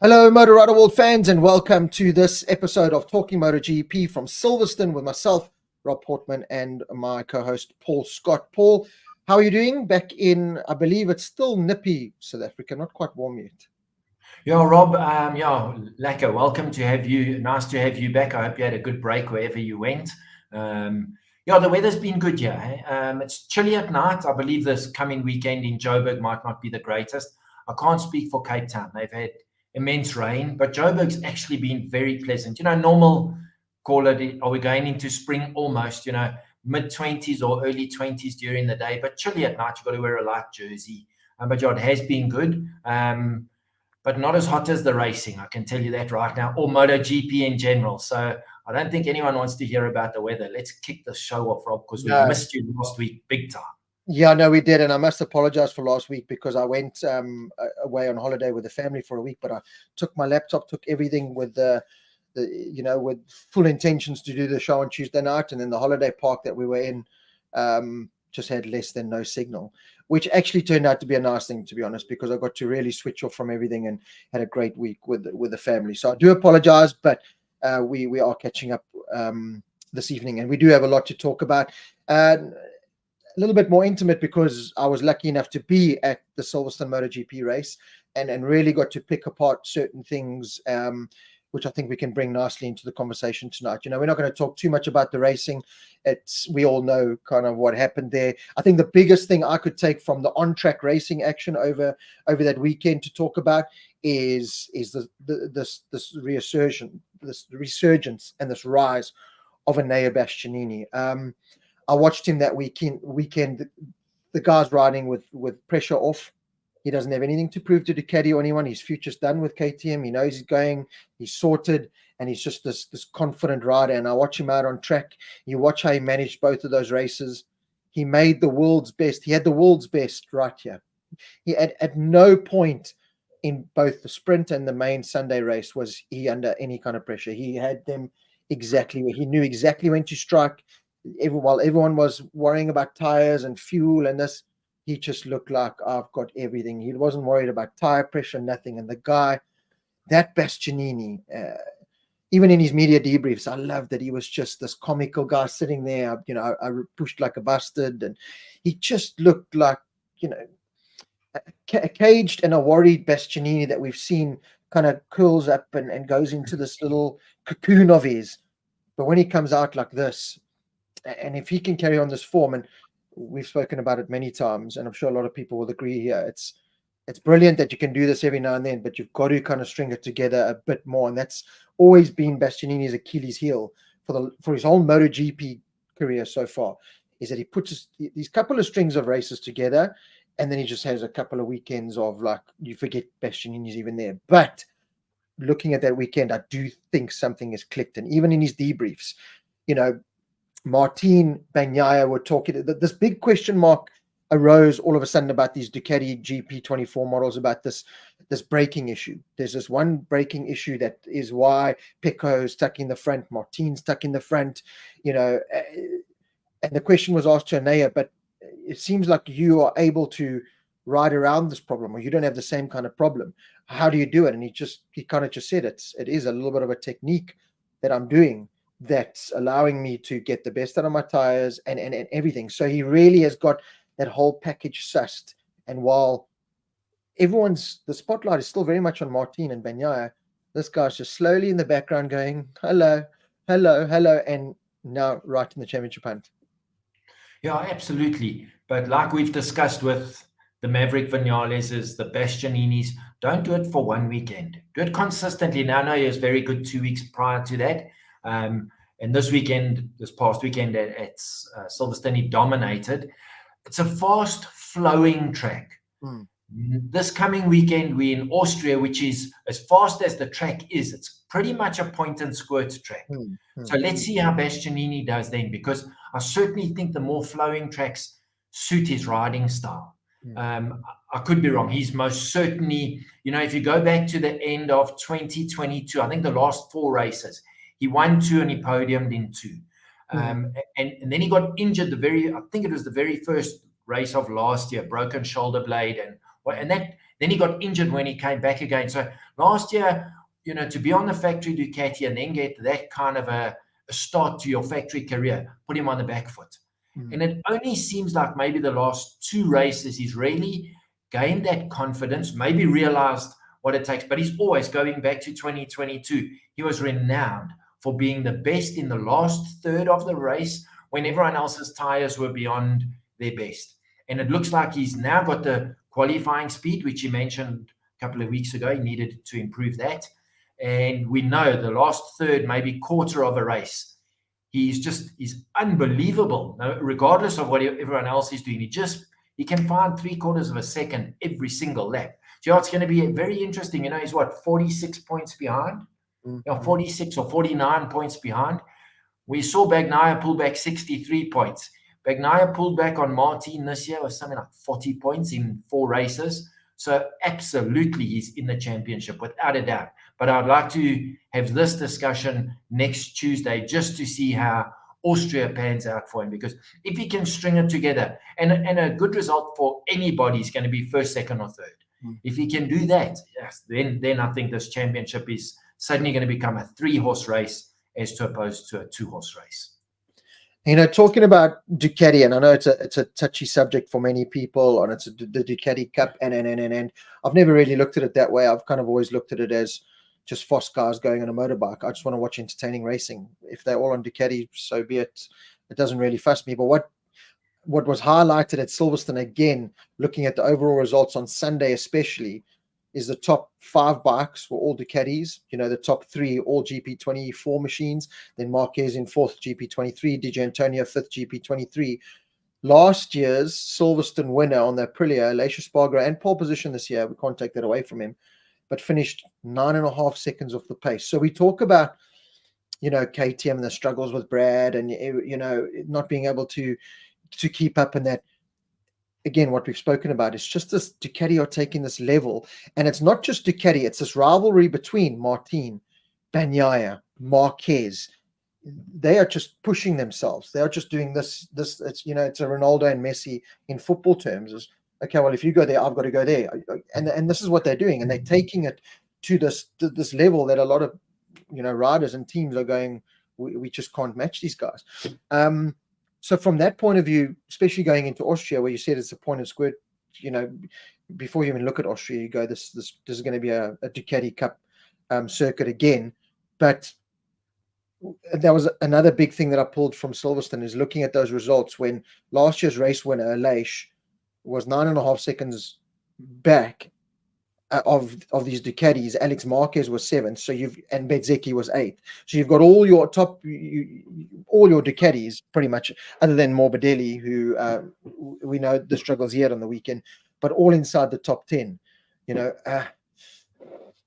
Hello, Motorrad World fans, and welcome to this episode of Talking MotoGP from Silverstone with myself, Rob Portman, and my co-host, Paul Scott. Paul, how are you doing? Back in, I believe it's still nippy South Africa, not quite warm yet. Yeah, Rob, Lacquer, welcome to have you. Nice to have you back. I hope you had a good break wherever you went. The weather's been good here. It's chilly at night. I believe this coming weekend in Joburg might not be the greatest. I can't speak for Cape Town. They've had immense rain, but Joburg's actually been very pleasant. Normal, call it, are we going into spring almost, mid-20s or early 20s during the day, but chilly at night. You've got to wear a light jersey. But it has been good. But not as hot as the racing, I can tell you that right now, or MotoGP in general. So I don't think anyone wants to hear about the weather. Let's kick the show off, Rob, because we missed you last week big time. Yeah, no, we did, and I must apologize for last week because I went away on holiday with the family for a week, but I took my laptop, took everything with with full intentions to do the show on Tuesday night, and then the holiday park that we were in just had less than no signal, which actually turned out to be a nice thing, to be honest, because I got to really switch off from everything and had a great week with the family. So I do apologize, but we are catching up this evening, and we do have a lot to talk about. A little bit more intimate because I was lucky enough to be at the Silverstone MotoGP race and really got to pick apart certain things, which I think we can bring nicely into the conversation tonight. We're not going to talk too much about the racing. We all know kind of what happened there. I think the biggest thing I could take from the on-track racing action over that weekend to talk about is this resurgence and this rise of Enea Bastianini. I watched him that weekend. The guy's riding with pressure off. He doesn't have anything to prove to Ducati or anyone. His future's done with KTM. He knows he's going. He's sorted, and he's just this confident rider. And I watch him out on track. You watch how he managed both of those races. He made the world's best. He had the world's best right here. He at no point in both the sprint and the main Sunday race was he under any kind of pressure. He had them exactly where he knew exactly when to strike. While everyone was worrying about tires and fuel and this, he just looked like, I've got everything. He wasn't worried about tire pressure, nothing. And the guy, that Bastianini, even in his media debriefs, I love that he was just this comical guy sitting there. I pushed like a bastard, and he just looked like, a caged and a worried Bastianini that we've seen kind of curls up and goes into this little cocoon of his. But when he comes out like this, and if he can carry on this form, and we've spoken about it many times, and I'm sure a lot of people will agree here, it's brilliant that you can do this every now and then, but you've got to kind of string it together a bit more. And that's always been Bastianini's Achilles heel for his whole MotoGP career so far, is that he puts these couple of strings of races together, and then he just has a couple of weekends of like, you forget Bastianini's even there. But looking at that weekend, I do think something has clicked. And even in his debriefs, Martin Bagnaia were talking, this big question mark arose all of a sudden about these Ducati GP24 models, about this braking issue. There's this one braking issue that is why Pecco's stuck in the front, Martin's stuck in the front, and the question was asked to Enea, but it seems like you are able to ride around this problem, or you don't have the same kind of problem. How do you do it? And he kind of just said it is a little bit of a technique that I'm doing that's allowing me to get the best out of my tires and everything. So he really has got that whole package sussed. And while the spotlight is still very much on Martin and Bagnaia, this guy's just slowly in the background going, hello, hello, hello, and now right in the championship hunt. Yeah, absolutely. But like we've discussed with the Maverick Vinales, the Bastianinis, don't do it for one weekend. Do it consistently. Now, I know he was very good 2 weeks prior to that. And this past weekend at Silverstone, he dominated. It's a fast flowing track. This coming weekend, we're in Austria, which is as fast as the track is. It's pretty much a point and squirt track. So let's see how Bastianini does then, because I certainly think the more flowing tracks suit his riding style. I could be wrong. He's most certainly, if you go back to the end of 2022, I think the last 4 races, he won 2 and he podiumed in 2. And then he got injured I think it was the very first race of last year, broken shoulder blade. And that Then he got injured when he came back again. So last year, to be on the factory Ducati and then get that kind of a start to your factory career, put him on the back foot. And it only seems like maybe the last 2 races he's really gained that confidence, maybe realized what it takes. But he's always, going back to 2022, he was renowned for being the best in the last third of the race when everyone else's tires were beyond their best. And it looks like he's now got the qualifying speed, which he mentioned a couple of weeks ago. He needed to improve that. And we know the last third, maybe quarter of a race, he's unbelievable. Now, regardless of what everyone else is doing, he can find 3/4 of a second every single lap. So it's going to be very interesting. He's 46 points behind, 46 or 49 points behind. We saw Bagnaia pull back 63 points. Bagnaia pulled back on Martin this year with something like 40 points in 4 races. So absolutely, he's in the championship without a doubt. But I'd like to have this discussion next Tuesday just to see how Austria pans out for him, because if he can string it together, and a good result for anybody is going to be first, second, or third. If he can do that, yes, then I think this championship is suddenly going to become a 3-horse race as opposed to a 2-horse race. Talking about Ducati, and I know it's a touchy subject for many people, and it's the Ducati Cup, and I've never really looked at it that way. I've kind of always looked at it as just fast cars going on a motorbike. I just want to watch entertaining racing. If they're all on Ducati, so be it. It doesn't really fuss me. But what was highlighted at Silverstone, again, looking at the overall results on Sunday especially, is the top 5 bikes were all Ducatis. The top 3 all GP24 machines. Then Marquez in 4th, GP23. Di Giannantonio 5th, GP23. Last year's Silverstone winner on the Aprilia, Aleix Espargaro, and pole position this year, we can't take that away from him, but finished 9.5 seconds off the pace. So we talk about, KTM and the struggles with Brad, and not being able to keep up in that. Again, what we've spoken about is just this: Ducati are taking this level, and it's not just Ducati; it's this rivalry between Martin, Bagnaia, Marquez. They are just pushing themselves. They are just doing this. It's it's a Ronaldo and Messi in football terms. Is okay. Well, if you go there, I've got to go there, and this is what they're doing, and they're taking it to this level that a lot of riders and teams are going. We just can't match these guys. So from that point of view, especially going into Austria, where you said it's a point of squid, before you even look at Austria, you go, this is going to be a Ducati Cup circuit again. But that was another big thing that I pulled from Silverstone, is looking at those results when last year's race winner, Aleix, was 9.5 seconds back of these Ducatis. Alex Marquez was 7th, and Bezzecchi was 8th. So you've got all your all your Ducatis pretty much, other than Morbidelli, who we know the struggles he had on the weekend, but all inside the top 10.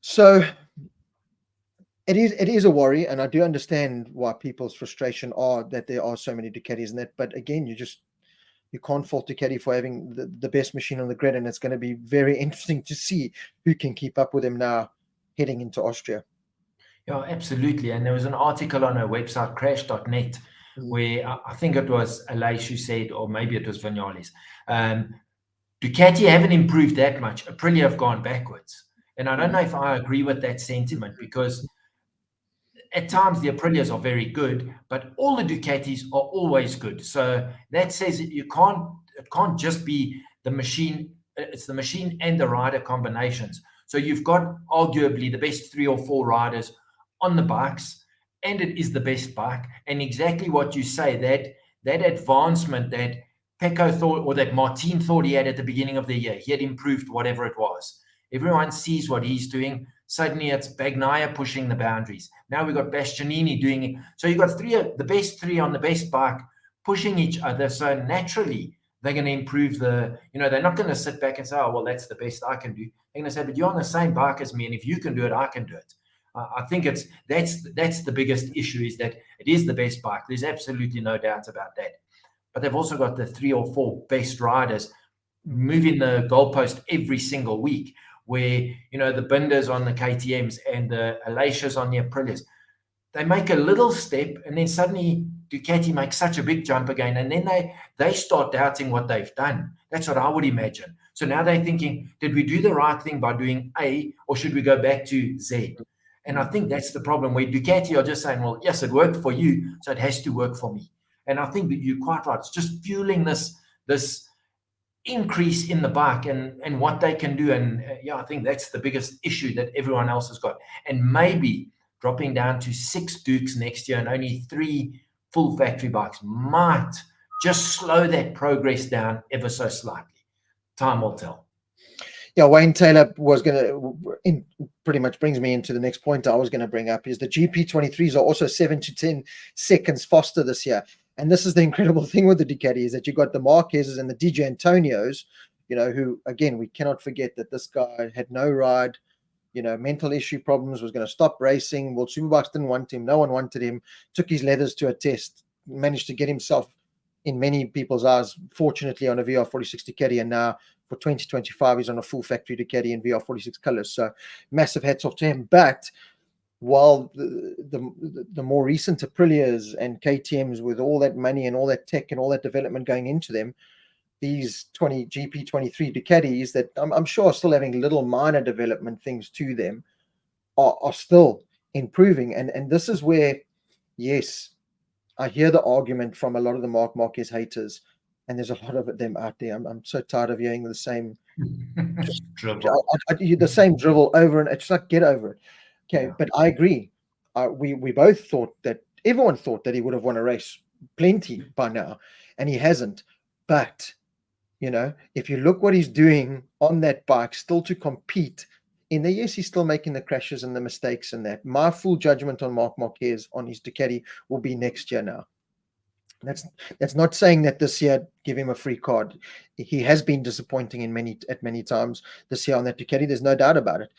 So it is a worry, and I do understand why people's frustration are that there are so many Ducatis in that. But again, you can't fault Ducati for having the best machine on the grid, and it's going to be very interesting to see who can keep up with him now heading into Austria. Yeah, absolutely. And there was an article on a website, crash.net, where I think it was Aleix who said, or maybe it was Vinales, Ducati haven't improved that much. Aprilia have gone backwards. And I don't know if I agree with that sentiment, because at times the Aprilias are very good, but all the Ducatis are always good. So that says it can't just be the machine. It's the machine and the rider combinations. So you've got arguably the best 3 or 4 riders on the bikes, and it is the best bike. And exactly what you say, that advancement that Pecco thought, or that Martin thought he had at the beginning of the year, he had improved whatever it was. Everyone sees what he's doing. Suddenly it's Bagnaia pushing the boundaries. Now we've got Bastianini doing it. So you've got the best 3 on the best bike pushing each other. So naturally they're going to improve they're not going to sit back and say, oh, well, that's the best I can do. They're going to say, but you're on the same bike as me, and if you can do it, I can do it. I think that's the biggest issue, is that it is the best bike. There's absolutely no doubt about that. But they've also got the 3 or 4 best riders moving the goalpost every single week, where the Binders on the KTMs and the Aleixas on the Aprilias, they make a little step, and then suddenly Ducati makes such a big jump again, and then they start doubting what they've done. That's what I would imagine. So now they're thinking, did we do the right thing by doing A, or should we go back to Z? And I think that's the problem, where Ducati are just saying, well, yes, it worked for you, so it has to work for me. And I think that you're quite right. It's just fueling this increase in the bike and what they can do. And yeah, I think that's the biggest issue that everyone else has got. And maybe dropping down to 6 Dukes next year and only 3 full factory bikes might just slow that progress down ever so slightly. Time will tell. Yeah, Wayne Taylor was going to, pretty much brings me into the next point I was going to bring up, is the GP23s are also 7 to 10 seconds faster this year. And this is the incredible thing with the Ducati, is that you've got the Marquezes and the DJ Antonios, who, again, we cannot forget that this guy had no ride, mental issue problems, was going to stop racing. World Superbikes didn't want him. No one wanted him. Took his leathers to a test, managed to get himself, in many people's eyes, fortunately, on a VR46 Ducati, and now for 2025 he's on a full factory Ducati in VR46 colors. So massive hats off to him. But while the more recent Aprilias and KTMs, with all that money and all that tech and all that development going into them, these GP23 Ducatis that I'm sure are still having little minor development things to them are still improving. And this is where, yes, I hear the argument from a lot of the Marc Marquez haters, and there's a lot of them out there. I'm so tired of hearing the same drivel. The same drivel over, and it's like, get over it. Okay, yeah. But I agree. We both thought that, everyone thought that he would have won a race plenty by now, and he hasn't. But if you look what he's doing on that bike, still to compete in the, yes, he's still making the crashes and the mistakes and that. My full judgment on Marc Marquez on his Ducati will be next year now. That's not saying that this year give him a free card. He has been disappointing at many times this year on that Ducati. There's no doubt about it.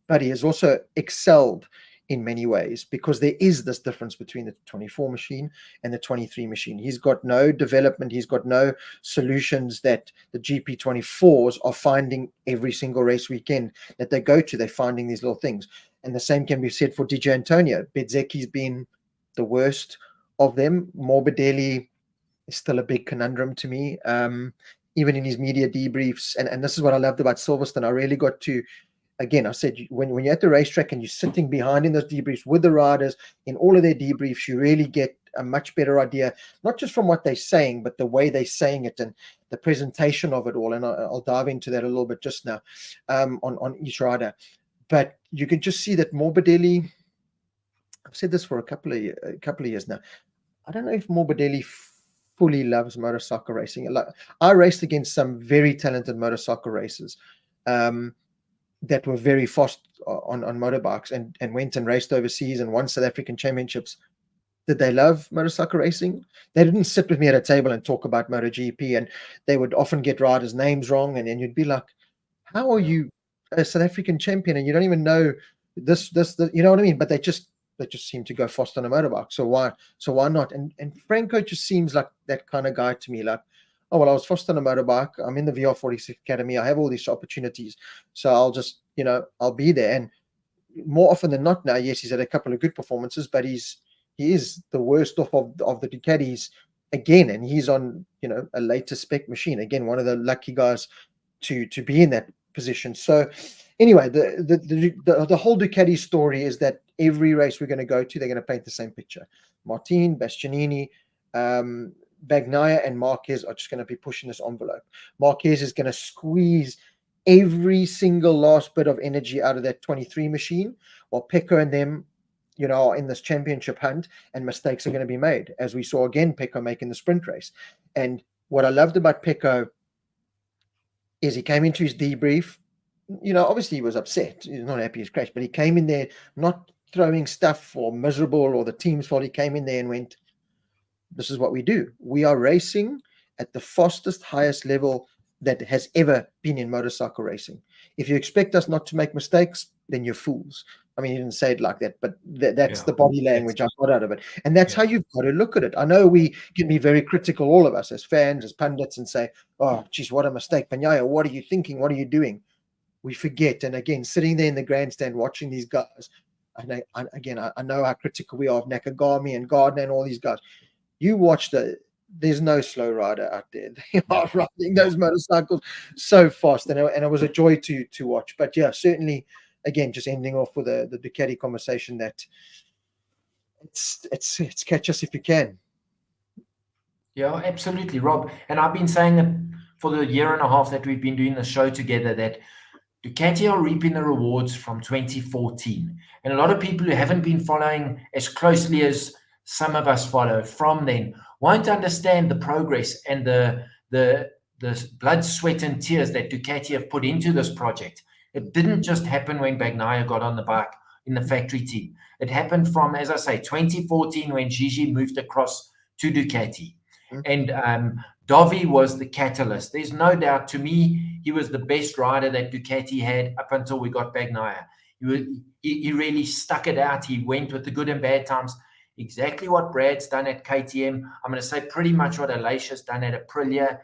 But he has also excelled in many ways, because there is this difference between the 24 machine and the 23 machine. He's got no development. He's got no solutions that the GP24s are finding every single race weekend that they go to. They're finding these little things. And the same can be said for DJ Antonio. Bezzecchi's been the worst of them. Morbidelli is still a big conundrum to me, even in his media debriefs. And this is what I loved about Silverstone. I really got to, again, I said, when you're at the racetrack and you're sitting behind in those debriefs with the riders, in all of their debriefs, you really get a much better idea, not just from what they're saying, but the way they're saying it and the presentation of it all. And I'll dive into that a little bit just now on each rider. But you can just see that Morbidelli, I've said this for a couple of years now, I don't know if Morbidelli fully loves motorcycle racing. Like, I raced against some very talented motorcycle racers that were very fast on motorbikes and went and raced overseas and won South African championships. Did they love motorcycle racing? They didn't sit with me at a table and talk about MotoGP, and they would often get riders' names wrong, and then you'd be like, how are you a South African champion and you don't even know this, you know what I mean? But they just seem to go fast on a motorbike. So why not? And Franco just seems like that kind of guy to me. Like, oh, well, I was fast on a motorbike. I'm in the VR46 Academy. I have all these opportunities. So I'll just, I'll be there. And more often than not now, yes, he's had a couple of good performances, but he is the worst off of the Ducatis again. And he's on, a later spec machine. Again, one of the lucky guys to be in that position. So anyway, the whole Ducati story is that every race we're going to go to, they're going to paint the same picture. Martin, Bastianini, Bagnaia and Marquez are just going to be pushing this envelope. Marquez is going to squeeze every single last bit of energy out of that 23 machine, while Pecco and them, are in this championship hunt, and mistakes are going to be made, as we saw again Pecco making the sprint race. And what I loved about Pecco is he came into his debrief, obviously he was upset. He's not happy he's crashed, but he came in there not throwing stuff or miserable or the team's fault. He came in there and went, this is what we do. We are racing at the fastest, highest level that has ever been in motorcycle racing. If you expect us not to make mistakes, then you're fools. I mean, he didn't say it like that, but that's the body language I got out of it. And that's how you've got to look at it. I know we can be very critical, all of us, as fans, as pundits, and say, oh, geez, what a mistake. Bagnaia, what are you thinking? What are you doing? We forget. And again, sitting there in the grandstand watching these guys, I know how critical we are of Nakagami and Gardner and all these guys. You watch the there's no slow rider out there. They are riding those motorcycles so fast, and it was a joy to watch. But yeah, certainly, again, just ending off with the Ducati conversation, that it's catch us if you can. Yeah, absolutely, Rob. And I've been saying it for the year and a half that we've been doing the show together, that Ducati are reaping the rewards from 2014. And a lot of people who haven't been following as closely as some of us follow from then won't understand the progress and the blood, sweat, and tears that Ducati have put into this project. It didn't just happen when Bagnaia got on the bike in the factory team. It happened from, as I say, 2014 when Gigi moved across to Ducati. And Dovi was the catalyst. There's no doubt, to me, he was the best rider that Ducati had up until we got Bagnaia. He really stuck it out. He went with the good and bad times. Exactly what Brad's done at KTM. I'm going to say pretty much what Alicia's done at Aprilia.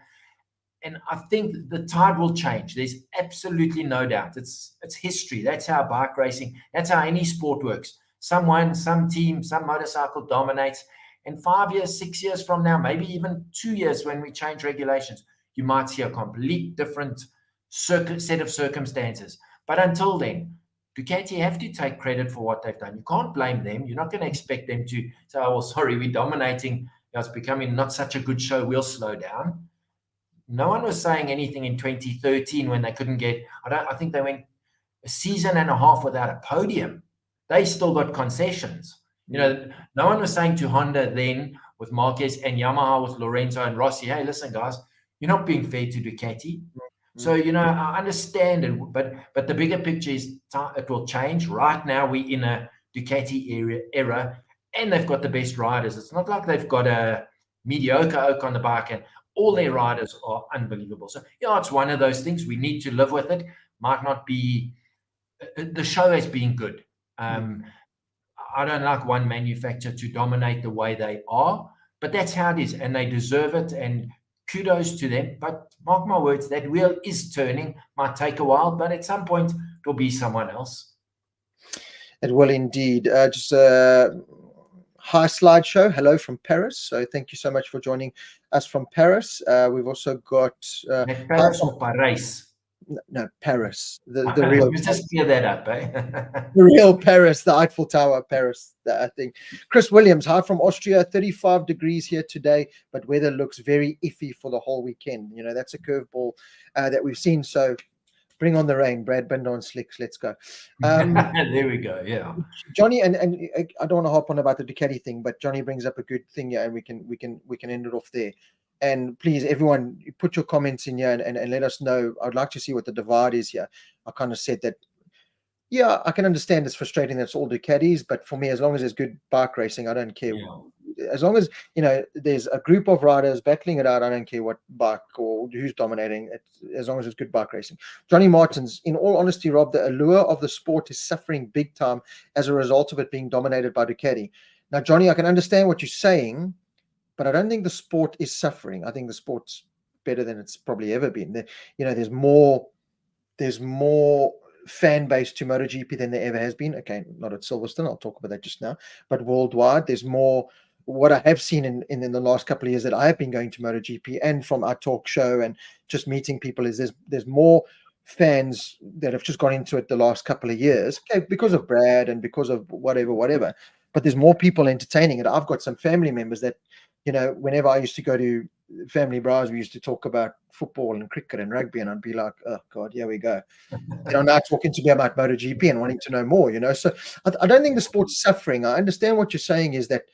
And I think the tide will change. There's absolutely no doubt. It's history. That's how bike racing, that's how any sport works. Someone, some team, some motorcycle dominates. And 5 years, 6 years from now, maybe even 2 years when we change regulations, you might see a complete different set of circumstances. But until then, Ducati have to take credit for what they've done. You can't blame them. You're not going to expect them to say, oh, well, sorry, we're dominating. It's becoming not such a good show. We'll slow down. No one was saying anything in 2013 when they couldn't get, I think they went a season and a half without a podium. They still got concessions. No one was saying to Honda then with Marquez and Yamaha with Lorenzo and Rossi, hey, listen, guys, you're not being fair to Ducati. So, I understand it, but the bigger picture is it will change. Right now, we're in a Ducati era, and they've got the best riders. It's not like they've got a mediocre oak on the bike, and all their riders are unbelievable. So, it's one of those things. We need to live with it. Might not be – the show has been good. I don't like one manufacturer to dominate the way they are, but that's how it is, and they deserve it, and kudos to them. But mark my words, that wheel is turning. Might take a while, but at some point, it will be someone else. It will indeed. Just hi, slideshow. Hello from Paris. So thank you so much for joining us from Paris. We've also got Paris or Paris? No, Paris. The real. Just clear that up, eh? The real Paris, the Eiffel Tower, Paris. I think. Chris Williams, hi from Austria. 35 degrees here today, but weather looks very iffy for the whole weekend. That's a curveball that we've seen. So bring on the rain, Brad Binder on slicks. Let's go. There we go. Yeah, Johnny, and I don't want to hop on about the Ducati thing, but Johnny brings up a good thing here, and we can end it off there. And please, everyone, put your comments in here and let us know. I'd like to see what the divide is here. I kind of said that, yeah, I can understand it's frustrating that it's all Ducatis, but for me, as long as there's good bike racing, I don't care. Yeah. As long as, there's a group of riders battling it out, I don't care what bike or who's dominating, as long as it's good bike racing. Johnny Martins, in all honesty, Rob, the allure of the sport is suffering big time as a result of it being dominated by Ducati. Now, Johnny, I can understand what you're saying, but I don't think the sport is suffering. I think the sport's better than it's probably ever been. There's more fan base to MotoGP than there ever has been. Okay, not at Silverstone. I'll talk about that just now. But worldwide, there's more. What I have seen in the last couple of years that I have been going to MotoGP and from our talk show and just meeting people is there's more fans that have just gone into it the last couple of years. Okay, because of Brad and because of whatever. But there's more people entertaining it. I've got some family members that, whenever I used to go to family bars, we used to talk about football and cricket and rugby, and I'd be like, oh God, here we go. Now talking to me about MotoGP and wanting to know more, So I don't think the sport's suffering. I understand what you're saying is that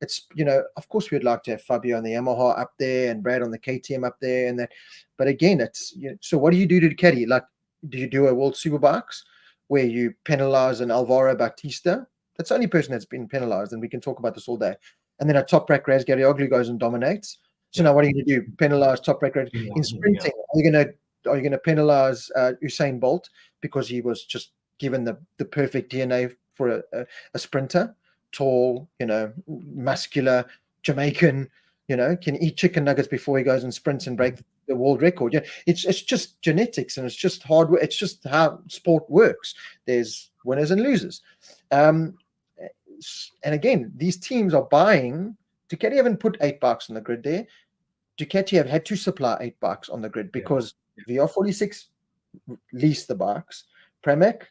it's, of course we'd like to have Fabio on the Yamaha up there and Brad on the KTM up there and that. But again, it's, so what do you do to Ducati? Like, do you do a World Superbikes where you penalize an Alvaro Bautista? That's the only person that's been penalized, and we can talk about this all day. And then a top rack Razgarioglu goes and dominates. So now what are you going to do? Penalize top rack in sprinting? Are you going to penalize Usain Bolt because he was just given the perfect DNA for a sprinter? Tall, muscular, Jamaican, can eat chicken nuggets before he goes and sprints and break the world record. It's just genetics, and it's just hard work. It's just how sport works. There's winners and losers. And again, these teams are buying Ducati haven't put 8 bikes on the grid there. Ducati have had to supply 8 bikes on the grid because VR46 leased the bikes. Pramac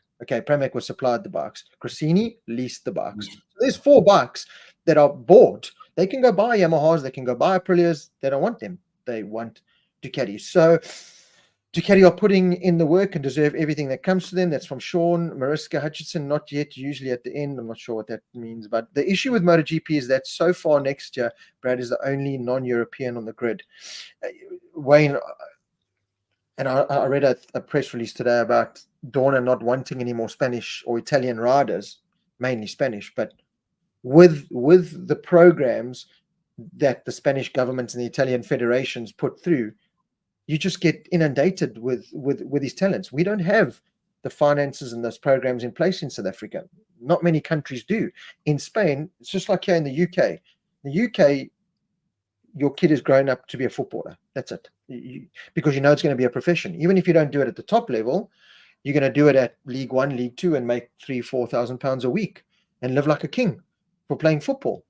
was supplied the bikes. Gresini leased the bikes. So there's 4 bikes that are bought. They can go buy Yamahas, they can go buy Aprilias. They don't want them. They want Ducati. So Ducati are putting in the work and deserve everything that comes to them. That's from Sean, Mariska Hutchinson, not yet, usually at the end. I'm not sure what that means. But the issue with MotoGP is that so far next year, Brad is the only non-European on the grid. Wayne, and I read a press release today about Dorna not wanting any more Spanish or Italian riders, mainly Spanish, but with the programs that the Spanish governments and the Italian federations put through, you just get inundated with these talents. We don't have the finances and those programs in place in South Africa. Not many countries do. In Spain, it's just like here in the UK. The UK, your kid is grown up to be a footballer. That's it. Because you know it's going to be a profession. Even if you don't do it at the top level, you're going to do it at League One, League Two, and make £3,000-4,000 a week and live like a king for playing football.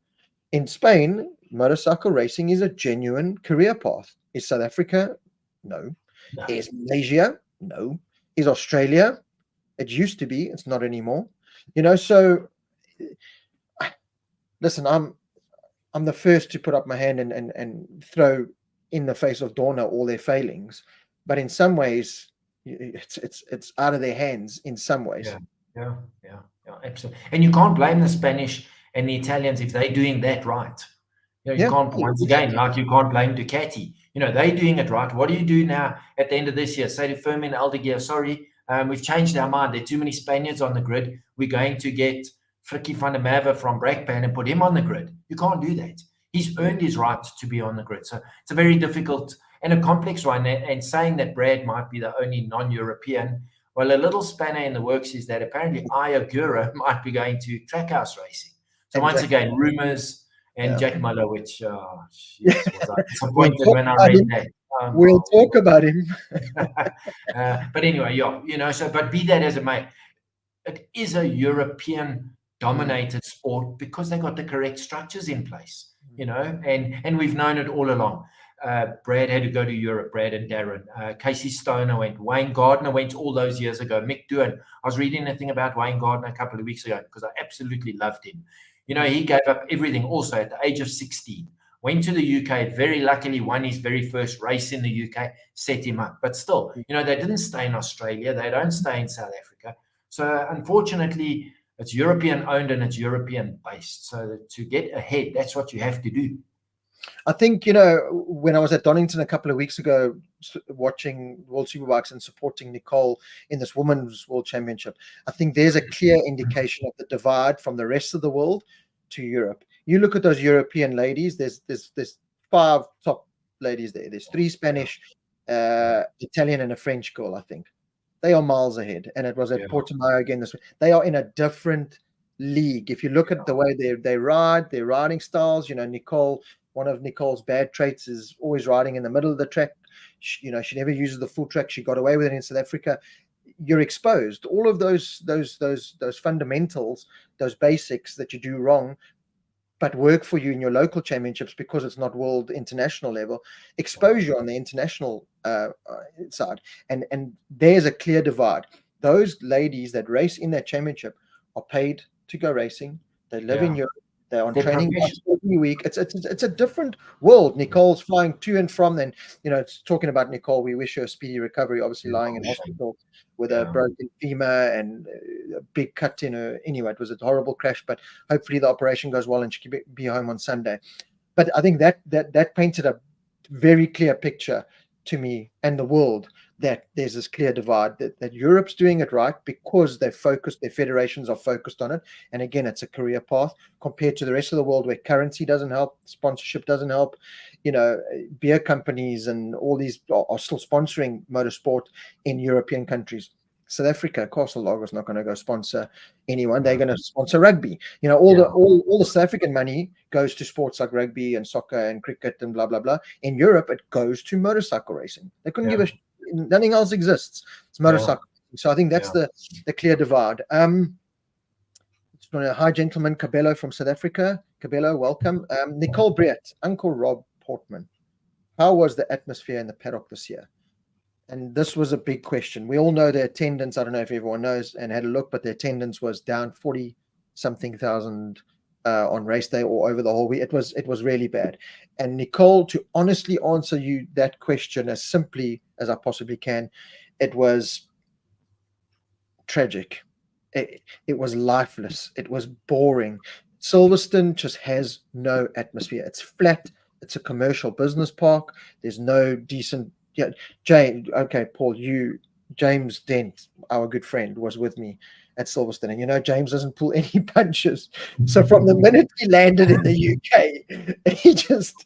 In Spain, motorcycle racing is a genuine career path. Is South Africa? No. Is Malaysia? No. Is Australia? It used to be. It's not anymore. So listen, I'm the first to put up my hand and throw in the face of Dorna all their failings, but in some ways, it's out of their hands. In some ways, yeah, absolutely. And you can't blame the Spanish and the Italians if they're doing that right. You can't, once again, like you can't blame Ducati. They're doing it right. What do you do now at the end of this year? Say to Fermin Aldeguer, sorry, we've changed our mind. There are too many Spaniards on the grid. We're going to get Frikkie van der Merwe from Brakpan and put him on the grid. You can't do that. He's earned his right to be on the grid. So it's a very difficult and a complex one. And saying that Brad might be the only non-European, well, a little spanner in the works is that apparently Ayagura might be going to Trackhouse racing. So once again, rumors and Jack Muller, which was I disappointed when I read that. We'll talk about him. But anyway, but be that as it may, it is a European dominated sport because they got the correct structures in place, and we've known it all along. Brad had to go to Europe, Brad and Darren. Casey Stoner went. Wayne Gardner went all those years ago. Mick Doohan. I was reading a thing about Wayne Gardner a couple of weeks ago because I absolutely loved him. He gave up everything also at the age of 16. Went to the UK, very luckily won his very first race in the UK, set him up. But still, they didn't stay in Australia. They don't stay in South Africa. So unfortunately, it's European owned and it's European based. So to get ahead, that's what you have to do. I think, when I was at Donington a couple of weeks ago, watching World Superbikes and supporting Nicole in this Women's World Championship, I think there's a clear indication of the divide from the rest of the world to Europe. You look at those European ladies, there's 5 top ladies there. There's 3 Spanish, Italian, and a French girl, I think. They are miles ahead. And it was at Portimao again this week. They are in a different league. If you look at the way they ride, their riding styles, Nicole, one of Nicole's bad traits is always riding in the middle of the track. She never uses the full track. She got away with it in South Africa. You're exposed. All of those fundamentals, those basics that you do wrong, but work for you in your local championships because it's not world international level, expose you on the international side. And there's a clear divide. Those ladies that race in that championship are paid to go racing. They live in Europe. They're on training every week. It's a different world. Nicole's flying to and from. Then it's talking about Nicole. We wish her a speedy recovery. Obviously, lying in hospital with a broken femur and a big cut in her. Anyway, it was a horrible crash, but hopefully the operation goes well and she can be home on Sunday. But I think that painted a very clear picture to me and the world that there's this clear divide, that Europe's doing it right because they're focused, their federations are focused on it. And again, it's a career path compared to the rest of the world where currency doesn't help, sponsorship doesn't help. Beer companies and all these are still sponsoring motorsport in European countries. South Africa, Castle Lager's not going to go sponsor anyone. They're going to sponsor rugby. All the South African money goes to sports like rugby and soccer and cricket and blah, blah, blah. In Europe, it goes to motorcycle racing. They couldn't give a nothing else exists. It's motorcycle. So I think that's the clear divide. It's Hi, gentlemen. Cabello from South Africa. Cabello, welcome. Nicole Briett, Uncle Rob Portman. How was the atmosphere in the paddock this year? And this was a big question. We all know the attendance. I don't know if everyone knows and had a look, but the attendance was down 40 something thousand on race day or over the whole week. It was really bad. And Nicole, to honestly answer you that question as simply as I possibly can, it was tragic. It was lifeless. It was boring. Silverstone just has no atmosphere. It's flat. It's a commercial business park. There's no decent. Yeah, James. Okay, Paul. James Dent, our good friend, was with me at Silverstone, and James doesn't pull any punches. So from the minute he landed in the UK, he just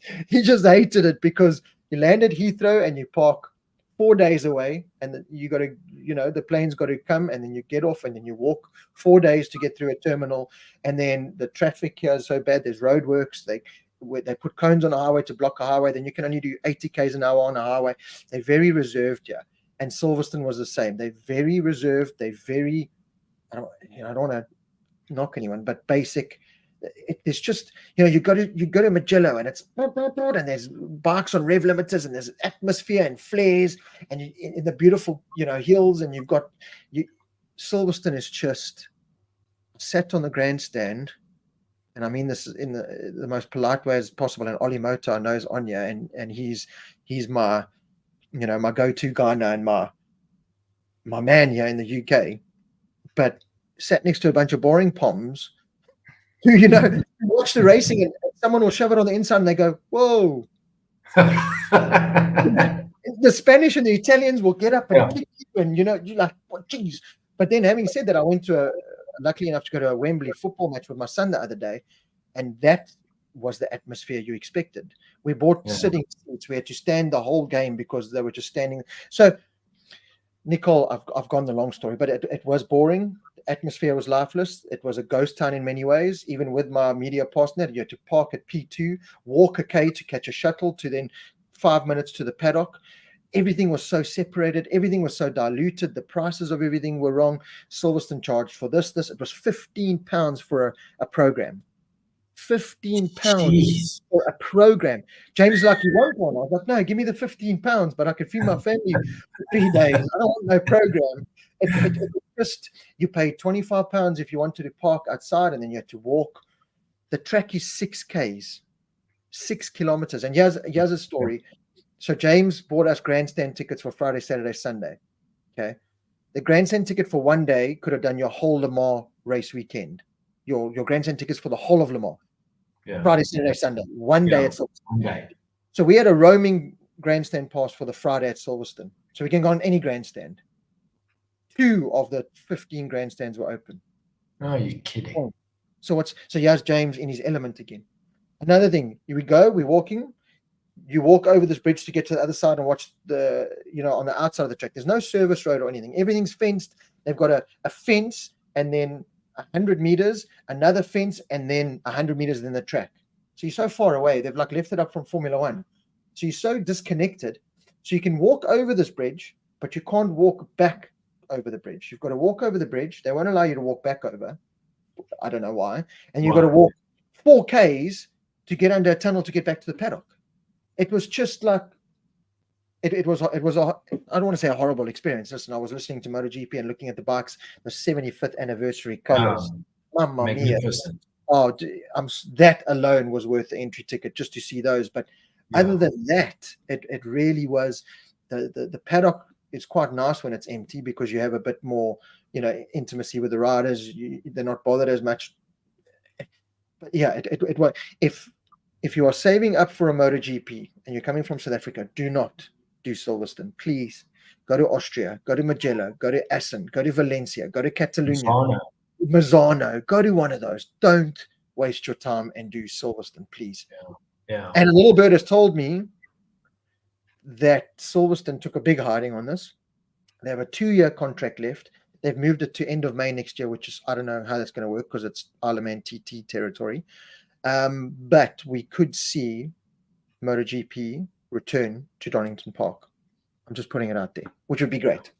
hated it because you land at Heathrow and you park 4 days away, and you got to, the plane's got to come, and then you get off, and then you walk 4 days to get through a terminal, and then the traffic here is so bad. There's roadworks. They put cones on a highway to block a highway. Then you can only do 80 k's an hour on a highway. They're very reserved here, and Silverstone was the same. They're very reserved. They're very, I don't want to knock anyone, but basic. It's just, you go to Magello, and it's and there's bikes on rev limiters, and there's atmosphere and flares, and in the beautiful hills, and you've got Silverstone is just sat on the grandstand, and I mean this in the most polite way as possible. And Ollie Motar knows Anya, and he's my my go-to guy now, and my man here in the UK, but sat next to a bunch of boring poms who, watch the racing, and someone will shove it on the inside and they go, whoa. The Spanish and the Italians will get up and kick you, and you're like, what, geez. But then, having said that, I went to luckily enough to go to a Wembley football match with my son the other day, and that was the atmosphere you expected. We bought sitting seats. We had to stand the whole game because they were just standing. So, Nicole, I've gone the long story, but it was boring. The atmosphere was lifeless. It was a ghost town in many ways. Even with my media partner, you had to park at P2, walk a K to catch a shuttle, to then 5 minutes to the paddock. Everything was so separated. Everything was so diluted. The prices of everything were wrong. Silverstone charged for this. It was £15 for a program. £15 for a program. James like, you want one? I was like, no, give me the £15, but I could feed my family for 3 days. I don't want no program. It just, you paid £25 if you wanted to park outside, and then you had to walk. The track is 6 k's, 6 kilometers. And here's a story. So James bought us grandstand tickets for Friday, Saturday, Sunday. Okay. The grandstand ticket for 1 day could have done your whole Le Mans race weekend. Your grandstand tickets for the whole of Le Mans. Yeah. Friday, Saturday, Sunday. 1 day at Silverstone. Okay. So we had a roaming grandstand pass for the Friday at Silverstone. So we can go on any grandstand. 2 of the 15 grandstands were open. Oh, you're kidding. So here's James in his element again. Another thing, we're walking. You walk over this bridge to get to the other side and watch on the outside of the track. There's no service road or anything. Everything's fenced. They've got a fence, and then 100 meters, another fence, and then 100 meters, and then the track. So you're so far away. They've like left it up from Formula One. So you're so disconnected. So you can walk over this bridge, but you can't walk back over the bridge. You've got to walk over the bridge. They won't allow you to walk back over. I don't know why. And you've got to walk 4 k's to get under a tunnel to get back to the paddock. It was just like, it was a, I don't want to say a horrible experience. Listen, I was listening to MotoGP and looking at the bikes, the 75th anniversary colors. Mamma mia. Oh, that alone was worth the entry ticket just to see those. But other than that, it really was, the paddock is quite nice when it's empty because you have a bit more, intimacy with the riders. They're not bothered as much. But yeah, it was, if you are saving up for a MotoGP and you're coming from South Africa, do not do Silverstone. Please go to Austria, go to Mugello, go to Essen, go to Valencia, go to Catalonia, Misano. Go to one of those. Don't waste your time and do Silverstone, please. Yeah. And a little bird has told me that Silverstone took a big hiding on this. They have a 2-year contract left. They've moved it to end of May next year, which is, I don't know how that's going to work because it's Isle of Man TT territory. But we could see MotoGP return to Donington Park. I'm just putting it out there, which would be great.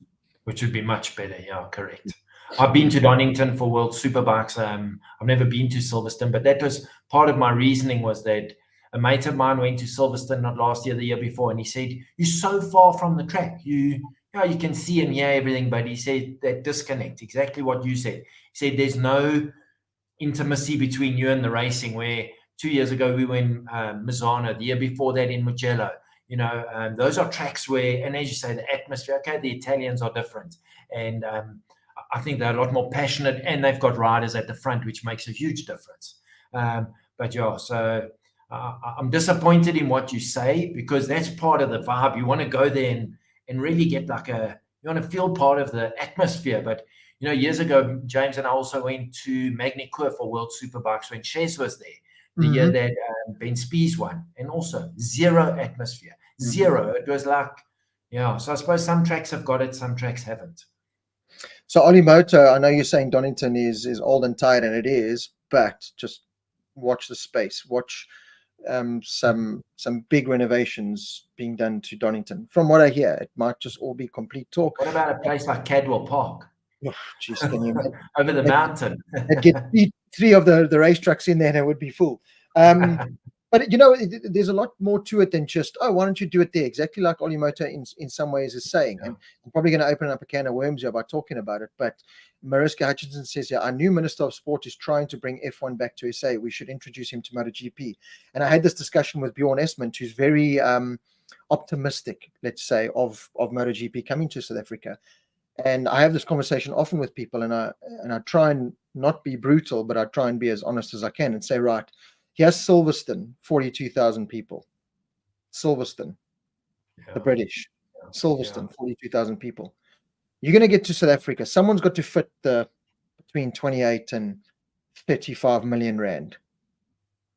Which would be much better. Yeah, correct. I've been to Donington for World Superbikes. I've never been to Silverstone, but that was part of my reasoning, was that a mate of mine went to Silverstone not last year, the year before, and he said, "You're so far from the track. You can see and hear everything," but he said that disconnect, exactly what you said. He said there's no intimacy between you and the racing, where 2 years ago we were in Misano, the year before that in Mugello. Those are tracks where, and as you say, the atmosphere, okay, the Italians are different. And I think they're a lot more passionate, and they've got riders at the front, which makes a huge difference. But yeah, so I'm disappointed in what you say, because that's part of the vibe. You want to go there and really get you want to feel part of the atmosphere. But years ago, James and I also went to Magny-Cours for World Superbikes when Shez was there, the year that Ben Spies won, and also zero atmosphere, zero. It was like, so I suppose some tracks have got it, some tracks haven't. So Oli Moto, I know you're saying Donington is old and tired, and it is, but just watch the space. Watch some big renovations being done to Donington. From what I hear, it might just all be complete talk. What about a place like Cadwell Park? Oh, geez, can you imagine? Over the mountain? I'd get three of the racetracks in there, and it would be full. But there's a lot more to it than just, why don't you do it there? Exactly like Oli Moto in some ways is saying. And I'm probably going to open up a can of worms here by talking about it. But Mariska Hutchinson says, our new Minister of Sport is trying to bring F1 back to SA. We should introduce him to MotoGP. And I had this discussion with Bjorn Esmond, who's very optimistic, let's say, of MotoGP coming to South Africa. And I have this conversation often with people, and I try and not be brutal, but I try and be as honest as I can and say, right, here's Silverstone, 42,000 people. Silverstone, the British. Silverstone, 42,000 people. You're going to get to South Africa. Someone's got to fit between 28 and 35 million rand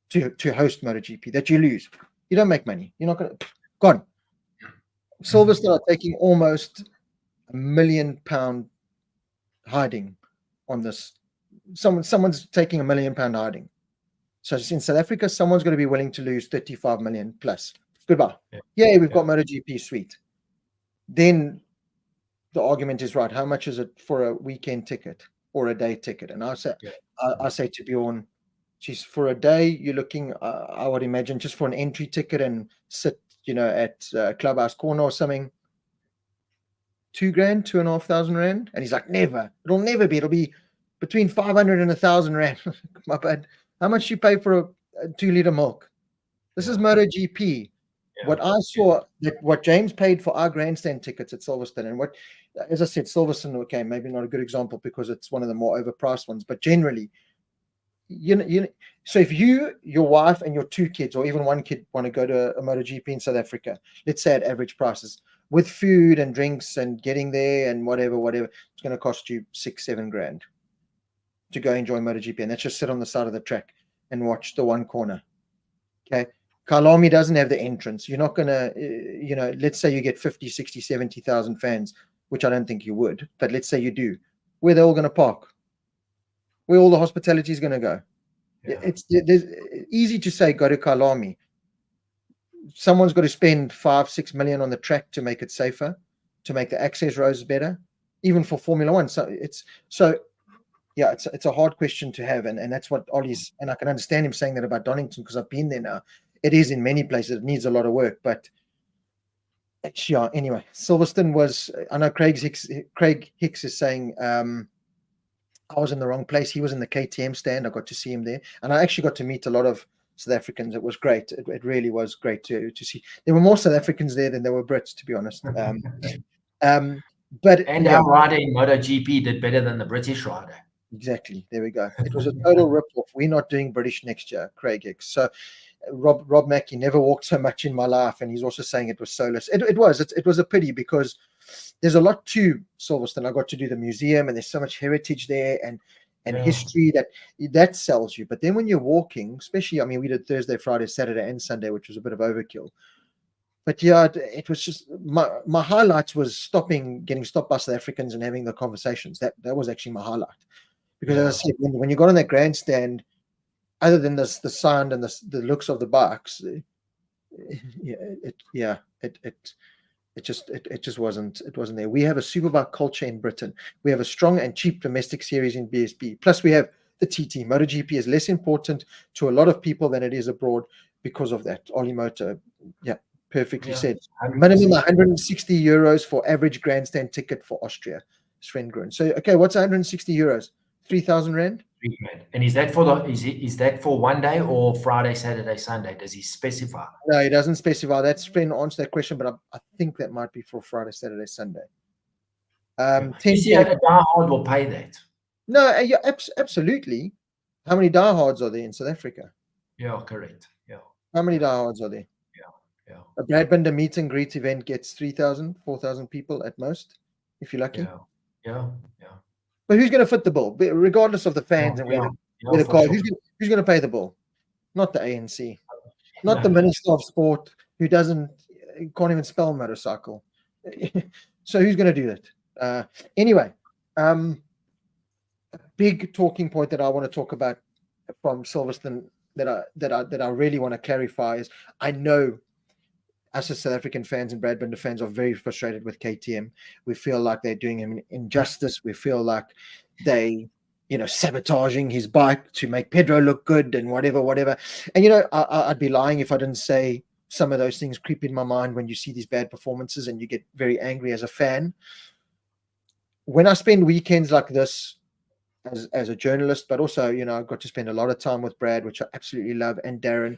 to host MotoGP that you lose. You don't make money. You're not going to. Gone. Silverstone are taking almost £1 million hiding on this. Someone's taking £1 million hiding. So in South Africa, someone's going to be willing to lose 35 million plus. Goodbye. Yeah, we've got MotoGP, sweet. Then the argument is, right, how much is it for a weekend ticket or a day ticket? And I say to Bjorn, geez, for a day, you're looking, I would imagine, just for an entry ticket and sit, at Clubhouse Corner or something, $2,000, 2,500 rand. And he's like, never. It'll never be. It'll be between 500 and 1,000 rand. My bad. How much you pay for a 2-liter milk? This is MotoGP. What I saw, what James paid for our grandstand tickets at Silverstone, and what, as I said, Silverstone, okay, maybe not a good example because it's one of the more overpriced ones, but generally, so if you, your wife, and your 2 kids, or even 1 kid, want to go to a MotoGP in South Africa, let's say at average prices, with food and drinks and getting there and whatever, it's going to cost you 6-7 grand to go enjoy MotoGP, and that's just sit on the side of the track and watch the one corner. Okay, Kyalami doesn't have the entrance. You're not gonna, let's say you get 50, 60, 70,000 fans, which I don't think you would, but let's say you do. Where they're all going to park? Where all the hospitality is going to go? It's easy to say go to Kyalami. Someone's got to spend 5-6 million on the track to make it safer, to make the access roads better, even for Formula One. So it's a hard question to have, and that's what Ollie's, and I can understand him saying that about Donington because I've been there now. It is in many places, it needs a lot of work, but anyway, Silverstone was, I know Craig Hicks is saying I was in the wrong place. He was in the KTM stand. I got to see him there, and I actually got to meet a lot of South Africans. It was great. It really was great to see. There were more South Africans there than there were Brits, to be honest. But our rider in MotoGP did better than the British rider. Exactly. There we go. It was a total rip-off. We're not doing British next year, Craig Hicks. So Rob Mackey never walked so much in my life, and he's also saying it was soulless. It was a pity because there's a lot to Silverstone. I got to do the museum, and there's so much heritage there and history that sells you. But then when you're walking, especially, I mean, we did Thursday, Friday, Saturday, and Sunday, which was a bit of overkill. But it was just my highlights was getting stopped by South Africans and having the conversations. That was actually my highlight. Because as I said, when you got on that grandstand, other than the sound and the looks of the bikes, it just wasn't there. We have a superbike culture in Britain. We have a strong and cheap domestic series in BSB. Plus, we have the TT. MotoGP is less important to a lot of people than it is abroad because of that. Oli Moto, yeah, perfectly said. 100%. Minimum 160 euros for average grandstand ticket for Austria. Sven Grun. So, okay, what's 160 euros? 3,000 rand? And is that for is that for one day or Friday, Saturday, Sunday? Does he specify? No, he doesn't specify. That's Sven answer that question, but I think that might be for Friday, Saturday, Sunday. You see, a diehard will pay that. No, yeah, absolutely. How many diehards are there in South Africa? Yeah, correct. Yeah. How many diehards are there? Yeah. A Brad Binder meet and greet event gets 3,000, 4,000 people at most, if you're lucky. Yeah. But who's going to fit the bill, regardless of the fans and where the car? Sure. Who's going to pay the bill? Not the ANC, not the Minister of Sport, who can't even spell motorcycle. So who's going to do that? Anyway, a big talking point that I want to talk about from Silverstone that I really want to clarify is, I know us as South African fans and Brad Binder fans are very frustrated with KTM. We feel like they're doing him injustice. We feel like they, sabotaging his bike to make Pedro look good and whatever. And, I'd be lying if I didn't say some of those things creep in my mind when you see these bad performances and you get very angry as a fan. When I spend weekends like this as a journalist, but also, I got to spend a lot of time with Brad, which I absolutely love, and Darren.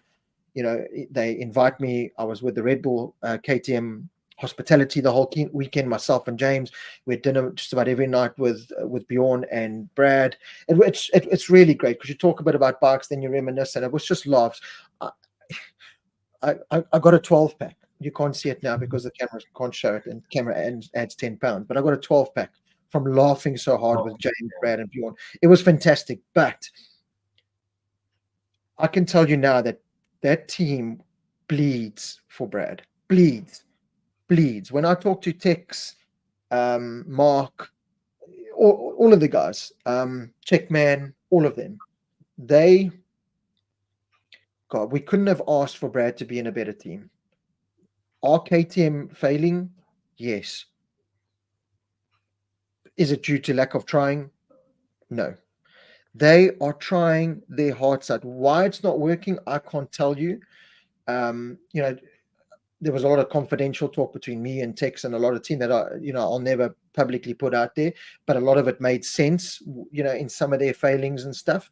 They invite me. I was with the Red Bull KTM hospitality the whole weekend, myself and James. We had dinner just about every night with Bjorn and Brad. It's really great because you talk a bit about bikes, then you reminisce, and it was just laughs. I got a 12-pack. You can't see it now because the camera can't show it, and camera adds 10 pounds. But I got a 12-pack from laughing so hard with James, Brad, and Bjorn. It was fantastic. But I can tell you now that team bleeds for Brad. Bleeds. When I talk to Tex, Mark, all of the guys, Checkman, all of them, we couldn't have asked for Brad to be in a better team. Are KTM failing? Yes. Is it due to lack of trying? No. They are trying their hearts out. Why it's not working, I can't tell you. There was a lot of confidential talk between me and Tex and a lot of team that I'll never publicly put out there, but a lot of it made sense, in some of their failings and stuff.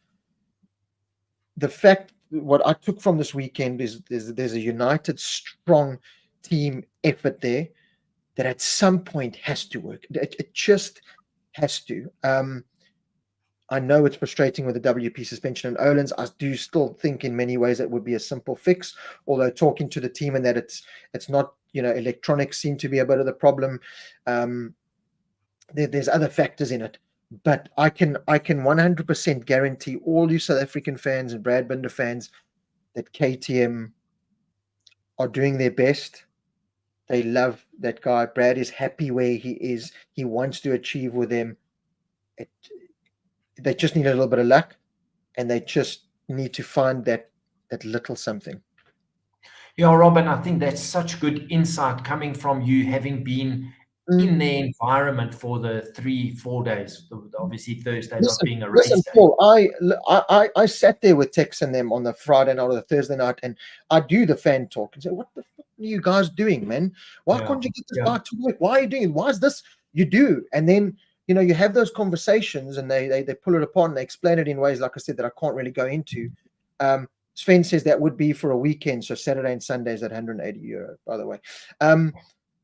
The fact, what I took from this weekend is there's a united, strong team effort there that at some point has to work. It just has to. I know it's frustrating with the WP suspension and Öhlins. I do still think in many ways it would be a simple fix, although talking to the team and that it's not, electronics seem to be a bit of the problem. There's other factors in it, but I can 100% guarantee all you South African fans and Brad Binder fans that KTM are doing their best. They love that guy. Brad is happy where he is. He wants to achieve with them. They just need a little bit of luck, and they just need to find that little something. Yeah, Robin, I think that's such good insight coming from you, having been in their environment for the 3-4 days. Obviously, Thursday not being a race day. Paul, I sat there with Tex and them on the Friday night or the Thursday night, and I do the fan talk and say, "What the fuck are you guys doing, man? Why can't you get this bike to work? Why are you doing it? Why is this?" You do, and then you have those conversations and they pull it apart and they explain it in ways, like I said, that I can't really go into. Sven says that would be for a weekend, so Saturday and Sundays at 180 euro, by the way.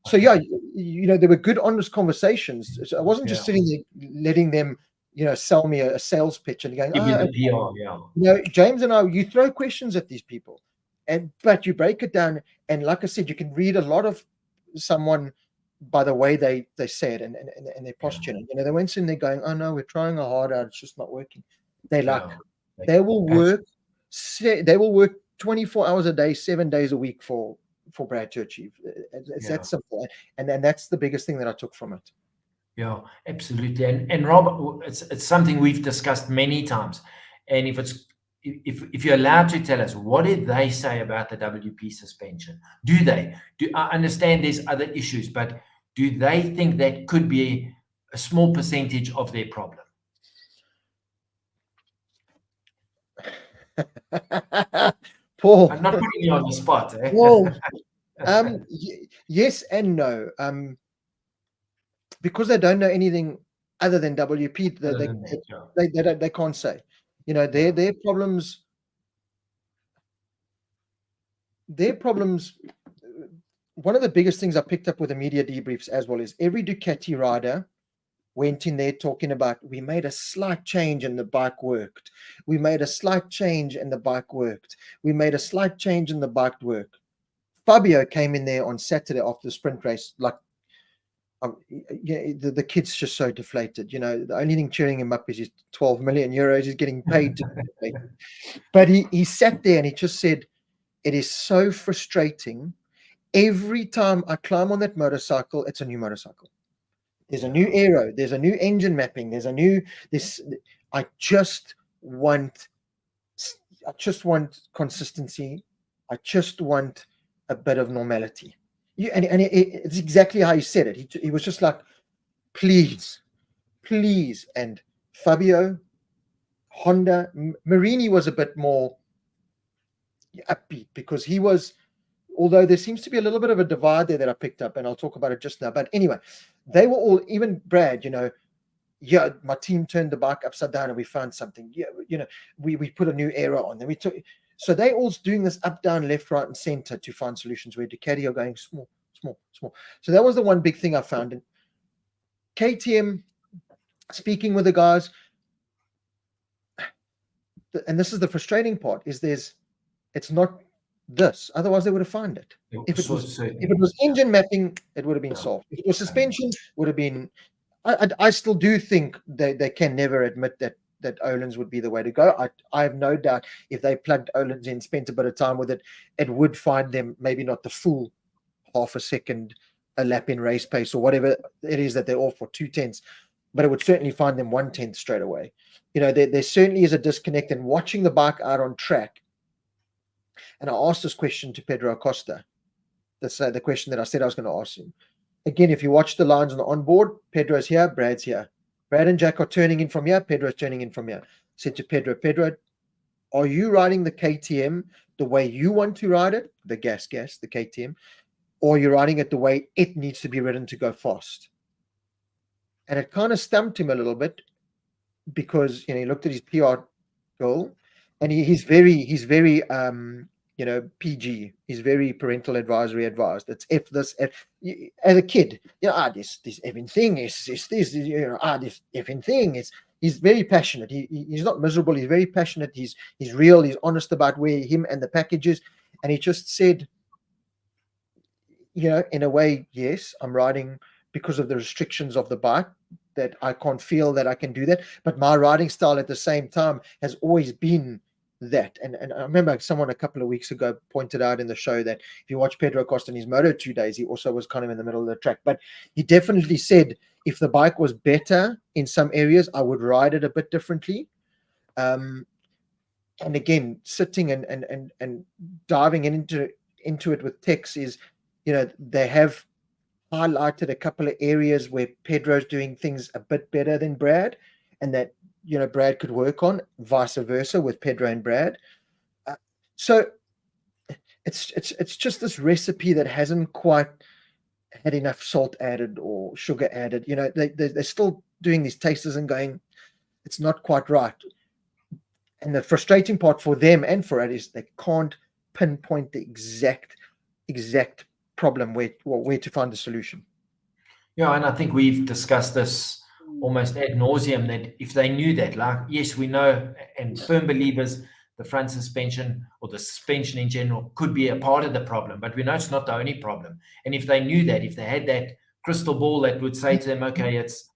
So yeah, there were good, honest conversations. So I wasn't just sitting there letting them, sell me a sales pitch and going, give you the PR, James and I, you throw questions at these people, but you break it down, and like I said, you can read a lot of someone by the way they say it and their posture. They went in there going, "Oh no, we're trying a hard out, it's just not working." They will work. They will work 24 hours a day, 7 days a week for Brad to achieve. It's that simple, and that's the biggest thing that I took from it. Yeah, absolutely. And Rob, it's something we've discussed many times. And if it's if you're allowed to tell us, what did they say about the WP suspension? I understand there's other issues, but do they think that could be a small percentage of their problem? Paul. I'm not putting you on the spot. Well, yes and no. Because they don't know anything other than WP, they can't say. You know, their problems. One of the biggest things I picked up with the media debriefs as well is every Ducati rider went in there talking about, we made a slight change and the bike worked. We made a slight change and the bike worked. We made a slight change and the bike worked. Fabio came in there on Saturday after the sprint race, like, the kid's just so deflated. You know, the only thing cheering him up is his 12 million euros he's getting paid to play. But he sat there and he just said, it is so frustrating. Every time I climb on that motorcycle, it's a new motorcycle. There's a new aero. There's a new engine mapping. I just want consistency. I just want a bit of normality. It's exactly how he said it. He was just like, please. And Fabio, Honda, Marini was a bit more upbeat because he was, although there seems to be a little bit of a divide there that I picked up, and I'll talk about it just now. But anyway, they were all, even Brad, you know, yeah, my team turned the bike upside down and we found something. Yeah, you know, we put a new aero on. Then so they all doing this up, down, left, right, and center to find solutions where Ducati are going small. So that was the one big thing I found. And KTM, speaking with the guys, and this is the frustrating part, is it's not this. Otherwise, they would have found it. If it was engine mapping, it would have been solved. If it was suspension, would have been. I still do think they can never admit that Öhlins would be the way to go. I have no doubt if they plugged Öhlins in, spent a bit of time with it, it would find them maybe not the full half a second a lap in race pace or whatever it is that they're off for 2/10, but it would certainly find them 1/10 straight away. You know, there certainly is a disconnect. And watching the bike out on track, and I asked this question to Pedro Acosta. That's the question that I said I was going to ask him. Again, if you watch the lines on the onboard, Pedro's here, Brad's here. Brad and Jack are turning in from here, Pedro's turning in from here. I said to Pedro, are you riding the KTM the way you want to ride it, the gas, the KTM, or you're riding it the way it needs to be ridden to go fast? And it kind of stumped him a little bit because, you know, he looked at his PR goal and he's very you know, PG. He's very parental advisory advised. It's if this, as a kid, you know, this effing thing is this, you know, this effing thing is. He's very passionate. He's not miserable. He's very passionate. He's real. He's honest about where him and the package is. And he just said, you know, in a way, yes, I'm riding because of the restrictions of the bike that I can't feel that I can do that. But my riding style at the same time has always been that. And I remember someone a couple of weeks ago pointed out in the show that if you watch Pedro Acosta in his Moto2 days, he also was kind of in the middle of the track. But he definitely said if the bike was better in some areas, I would ride it a bit differently. And again, sitting and diving into it with Tex is, you know, they have highlighted a couple of areas where Pedro's doing things a bit better than Brad, and that, you know, Brad could work on, vice versa with Pedro and Brad. So it's just this recipe that hasn't quite had enough salt added or sugar added. You know, they're still doing these tasters and going, it's not quite right. And the frustrating part for them and for it is they can't pinpoint the exact problem where to find the solution. Yeah, and I think we've discussed this almost ad nauseum, that if they knew that, like, yes, we know and firm believers the front suspension or the suspension in general could be a part of the problem, but we know it's not the only problem. And if they knew that, if they had that crystal ball that would say to them, okay, it's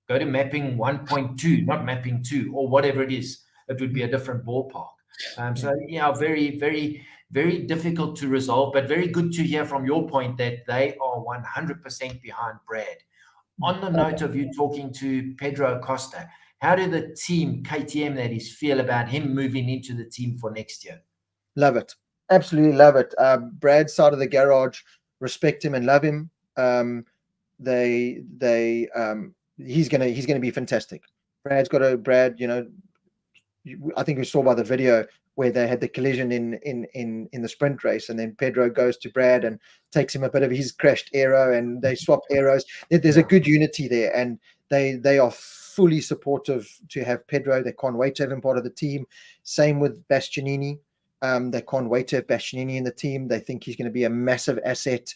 go to mapping 1.2, not mapping 2, or whatever it is, it would be a different ballpark. So yeah, very, very, very difficult to resolve, but very good to hear from your point that they are 100% behind Brad. On the note of you talking to Pedro Acosta, How do the team, KTM that is, feel about him moving into the team for next year? Love it. Absolutely love it. Brad's side of the garage, respect him and love him. He's gonna be fantastic. Brad, I think we saw by the video where they had the collision in the sprint race, and then Pedro goes to Brad and takes him a bit of his crashed aero, and they swap aeros. There's a good unity there, and they are fully supportive to have Pedro. They can't wait to have him part of the team. Same with Bastianini. They can't wait to have Bastianini in the team. They think he's going to be a massive asset.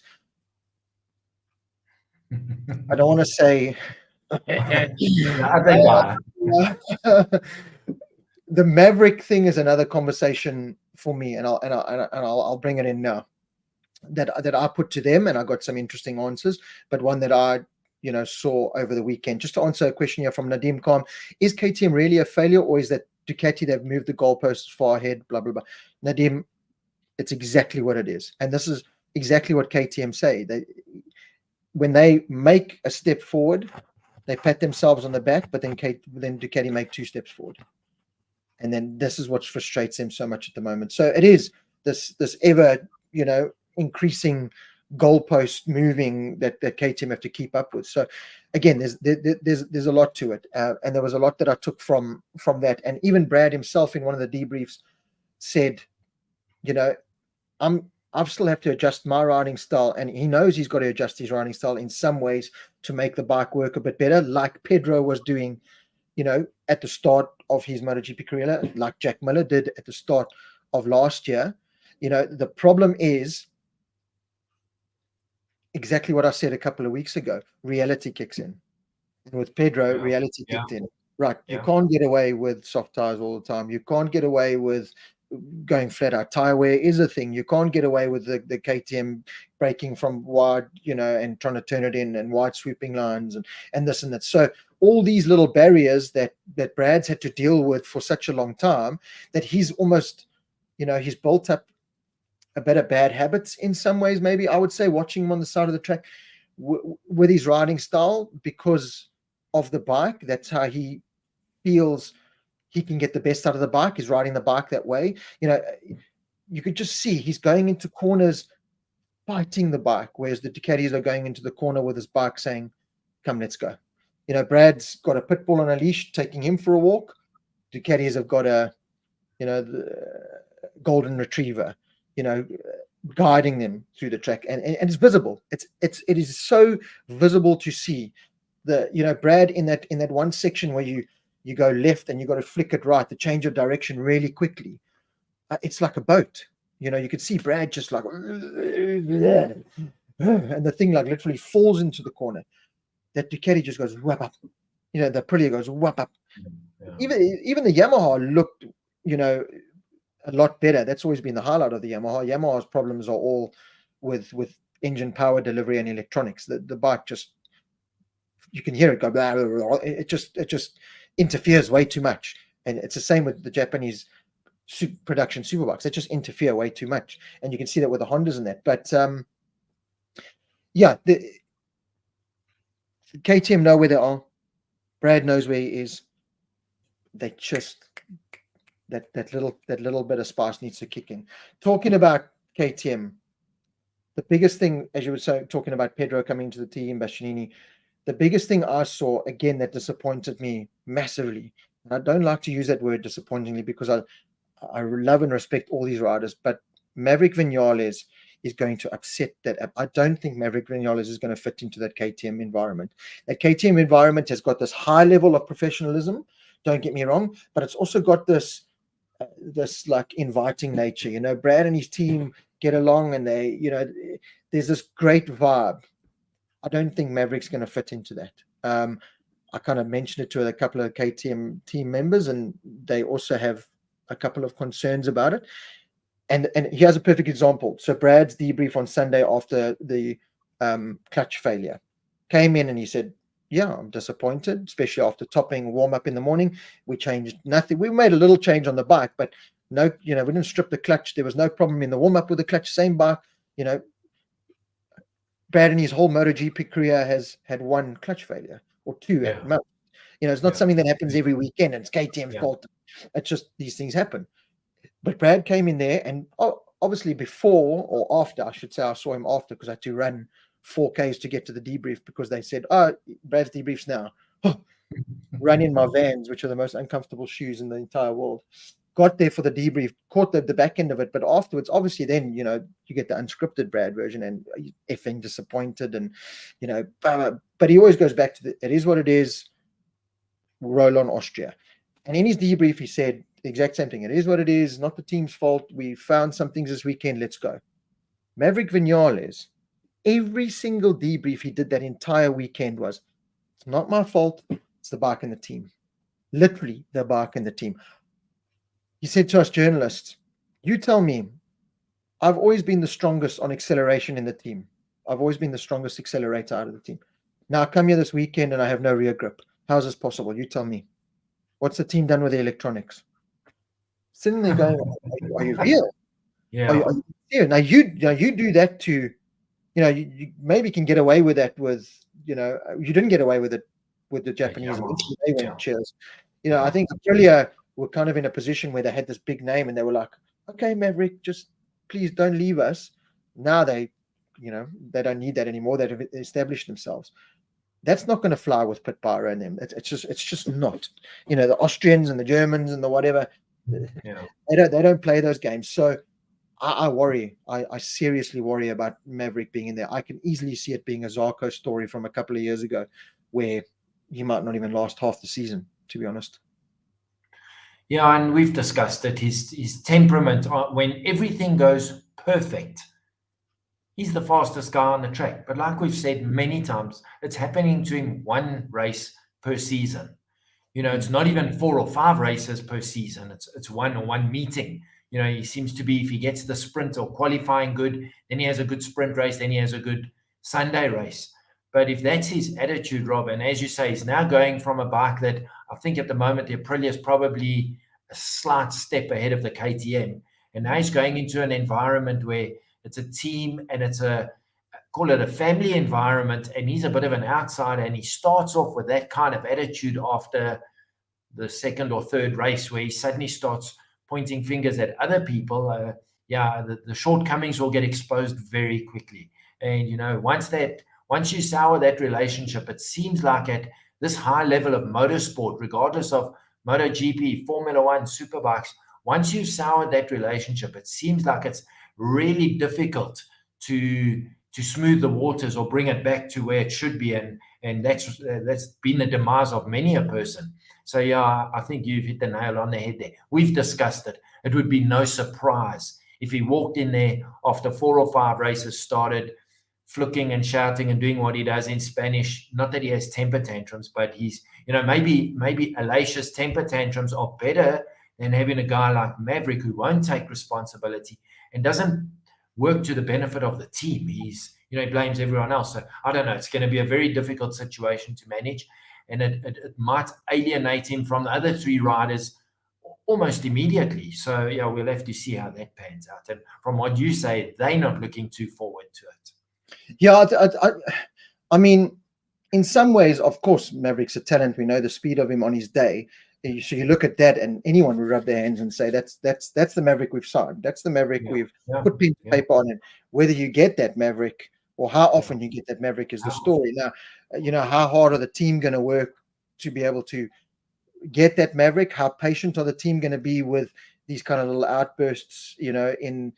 I don't want to say The other guy. The Maverick thing is another conversation for me, and I'll bring it in now. That I put to them, and I got some interesting answers, but one that I saw over the weekend. Just to answer a question here from Nadim Khan: is KTM really a failure, or is that Ducati, they've moved the goalposts far ahead? Blah blah blah. Nadim, it's exactly what it is, and this is exactly what KTM say. When they make a step forward, they pat themselves on the back, but then Ducati make 2 steps forward. And then this is what frustrates them so much at the moment. So it is this ever, increasing goalpost moving that KTM have to keep up with. So again, there's a lot to it. And there was a lot that I took from that. And even Brad himself in one of the debriefs said, I still have to adjust my riding style, and he knows he's got to adjust his riding style in some ways to make the bike work a bit better, like Pedro was doing, at the start of his MotoGP career, like Jack Miller did at the start of last year. The problem is exactly what I said a couple of weeks ago. Reality kicks in. And with Pedro, reality kicked in. Right. You can't get away with soft tires all the time. You can't get away with going flat out. Tire wear is a thing. You can't get away with the KTM braking from wide, and trying to turn it in, and wide sweeping lines and this and that. So all these little barriers that Brad's had to deal with for such a long time, that he's almost, he's built up a bit of bad habits in some ways, maybe I would say, watching him on the side of the track with his riding style because of the bike. That's how he feels he can get the best out of the bike, is riding the bike that way. You could just see he's going into corners fighting the bike, whereas the Ducatis are going into the corner with his bike saying, come, let's go. Brad's got a pit bull on a leash taking him for a walk. Ducatis have got the golden retriever, guiding them through the track, and it's visible. It is so visible to see Brad in that one section where you go left and you got to flick it right, to change of direction really quickly. It's like a boat. You could see Brad just like, and the thing like literally falls into the corner. That Ducati just goes whap up. The Aprilia goes whap up. Yeah. Even the Yamaha looked, a lot better. That's always been the highlight of the Yamaha. Yamaha's problems are all with engine power delivery and electronics. The bike just, you can hear it go blah, blah, blah. It just interferes way too much. And it's the same with the Japanese production superbikes. They just interfere way too much, and you can see that with the Hondas and that. But the KTM know where they are. Brad knows where he is. They just that little bit of spice needs to kick in. Talking about KTM, the biggest thing, as you were saying, talking about Pedro coming into the team, Bastianini, the biggest thing I saw again that disappointed me massively, and I don't like to use that word disappointingly because I love and respect all these riders, but Maverick Vinales is going to upset that. I don't think Maverick Vinales is going to fit into that KTM environment. That KTM environment has got this high level of professionalism, don't get me wrong, but it's also got this like inviting nature. Brad and his team get along, and they, there's this great vibe. I don't think Maverick's going to fit into that. I kind of mentioned it to a couple of KTM team members, and they also have a couple of concerns about it. And here's a perfect example. So Brad's debrief on Sunday after the clutch failure came in, and he said, yeah, I'm disappointed, especially after topping warm up in the morning. We changed nothing. We made a little change on the bike, but no, we didn't strip the clutch. There was no problem in the warm up with the clutch, same bike. Brad in his whole MotoGP career has had one clutch failure or two at most. It's not something that happens every weekend and it's KTM's fault. It's just these things happen. But Brad came in there, and obviously before or after, I should say, I saw him after because I had to run 4Ks to get to the debrief because they said, "Oh, Brad's debriefs now." Run in my Vans, which are the most uncomfortable shoes in the entire world. Got there for the debrief, caught the back end of it, but afterwards, obviously, then you get the unscripted Brad version, and effing disappointed, and but he always goes back to it is what it is. Roll on Austria, and in his debrief, he said the exact same thing. It is what it is, not the team's fault. We found some things this weekend. Let's go. Maverick Vinales, every single debrief he did that entire weekend was, it's not my fault. It's the bike and the team. Literally the bike and the team. He said to us journalists, you tell me, I've always been the strongest on acceleration in the team. I've always been the strongest accelerator out of the team. Now I come here this weekend and I have no rear grip. How is this possible? You tell me. What's the team done with the electronics? Sitting there going, are you real? Yeah. Are you, now you do that to, you maybe can get away with that with, you didn't get away with it with the Japanese. They went cheers. I think Aprilia were kind of in a position where they had this big name and they were like, okay, Maverick, just please don't leave us. Now they don't need that anymore. They've established themselves. That's not going to fly with Pit Pyro and them. It's just not. The Austrians and the Germans and the whatever, they don't play those games. So I worry. I seriously worry about Maverick being in there. I can easily see it being a Zarco story from a couple of years ago where he might not even last half the season, to be honest. Yeah, and we've discussed it. His temperament, when everything goes perfect, he's the fastest guy on the track. But like we've said many times, it's happening to him one race per season. It's not even 4 or 5 races per season. It's one or one meeting. He seems to be, if he gets the sprint or qualifying good, then he has a good sprint race, then he has a good Sunday race. But if that's his attitude, Rob, and as you say, he's now going from a bike that I think at the moment the Aprilia is probably a slight step ahead of the KTM. And now he's going into an environment where it's a team and it's call it a family environment, and he's a bit of an outsider, and he starts off with that kind of attitude after the second or third race where he suddenly starts pointing fingers at other people. The shortcomings will get exposed very quickly. And, once you sour that relationship, it seems like at this high level of motorsport, regardless of MotoGP, Formula One, superbikes, once you've soured that relationship, it seems like it's really difficult to smooth the waters or bring it back to where it should be. And that's been the demise of many a person. So, I think you've hit the nail on the head there. We've discussed it. It would be no surprise if he walked in there after 4 or 5 races started flicking and shouting and doing what he does in Spanish. Not that he has temper tantrums, but he's, maybe Alasia's temper tantrums are better than having a guy like Maverick who won't take responsibility and doesn't work to the benefit of the team. He's, he blames everyone else. So I don't know. It's going to be a very difficult situation to manage, and it might alienate him from the other 3 riders almost immediately. So we'll have to see how that pans out. And from what you say, they're not looking too forward to it. Yeah, I mean, in some ways, of course, Maverick's a talent. We know the speed of him on his day. So you look at that, and anyone would rub their hands and say that's the Maverick we've signed. That's the Maverick we've put pen to paper on. And whether you get that Maverick or how often you get that Maverick is the story. Now, how hard are the team going to work to be able to get that Maverick? How patient are the team going to be with these kind of little outbursts? In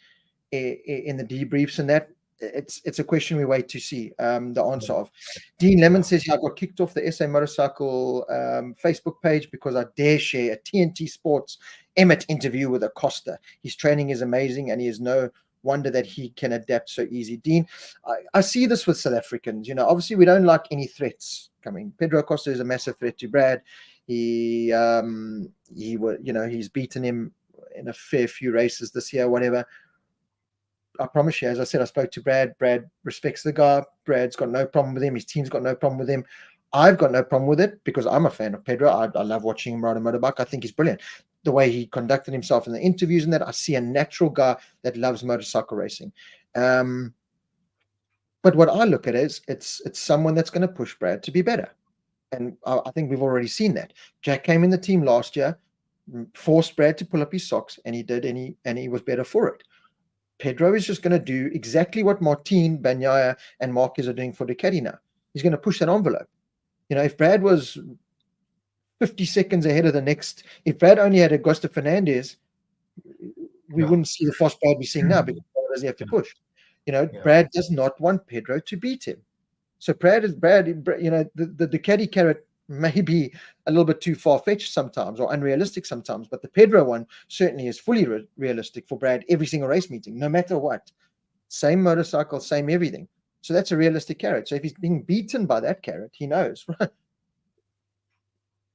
the debriefs and that. It's a question we wait to see the answer of. Dean Lemon says, I got kicked off the SA Motorcycle Facebook page because I dare share a TNT Sports Emmett interview with Acosta. His training is amazing, and he is no wonder that he can adapt so easy. Dean, I see this with South Africans. Obviously we don't like any threats coming. Pedro Acosta is a massive threat to Brad. He's beaten him in a fair few races this year, whatever. I promise you, as I said, I spoke to Brad. Brad respects the guy. Brad's got no problem with him. His team's got no problem with him. I've got no problem with it because I'm a fan of Pedro. I love watching him ride a motorbike. I think he's brilliant. The way he conducted himself in the interviews and that, I see a natural guy that loves motorcycle racing. But what I look at is it's someone that's going to push Brad to be better. And I think we've already seen that. Jack came in the team last year, forced Brad to pull up his socks, and he did, and he was better for it. Pedro is just going to do exactly what Martin, Bagnaia, and Marquez are doing for Ducati now. He's going to push that envelope. If Brad was 50 seconds ahead of the next, if Brad only had Augusto Fernandez, we wouldn't see the fast Brad we're seeing now, because Brad doesn't have to push. Brad does not want Pedro to beat him. So Brad, the Ducati carrot may be a little bit too far-fetched sometimes, or unrealistic sometimes, but the Pedro one certainly is fully realistic for Brad every single race meeting, no matter what. Same motorcycle, same everything. So that's a realistic carrot. So if he's being beaten by that carrot, he knows, right?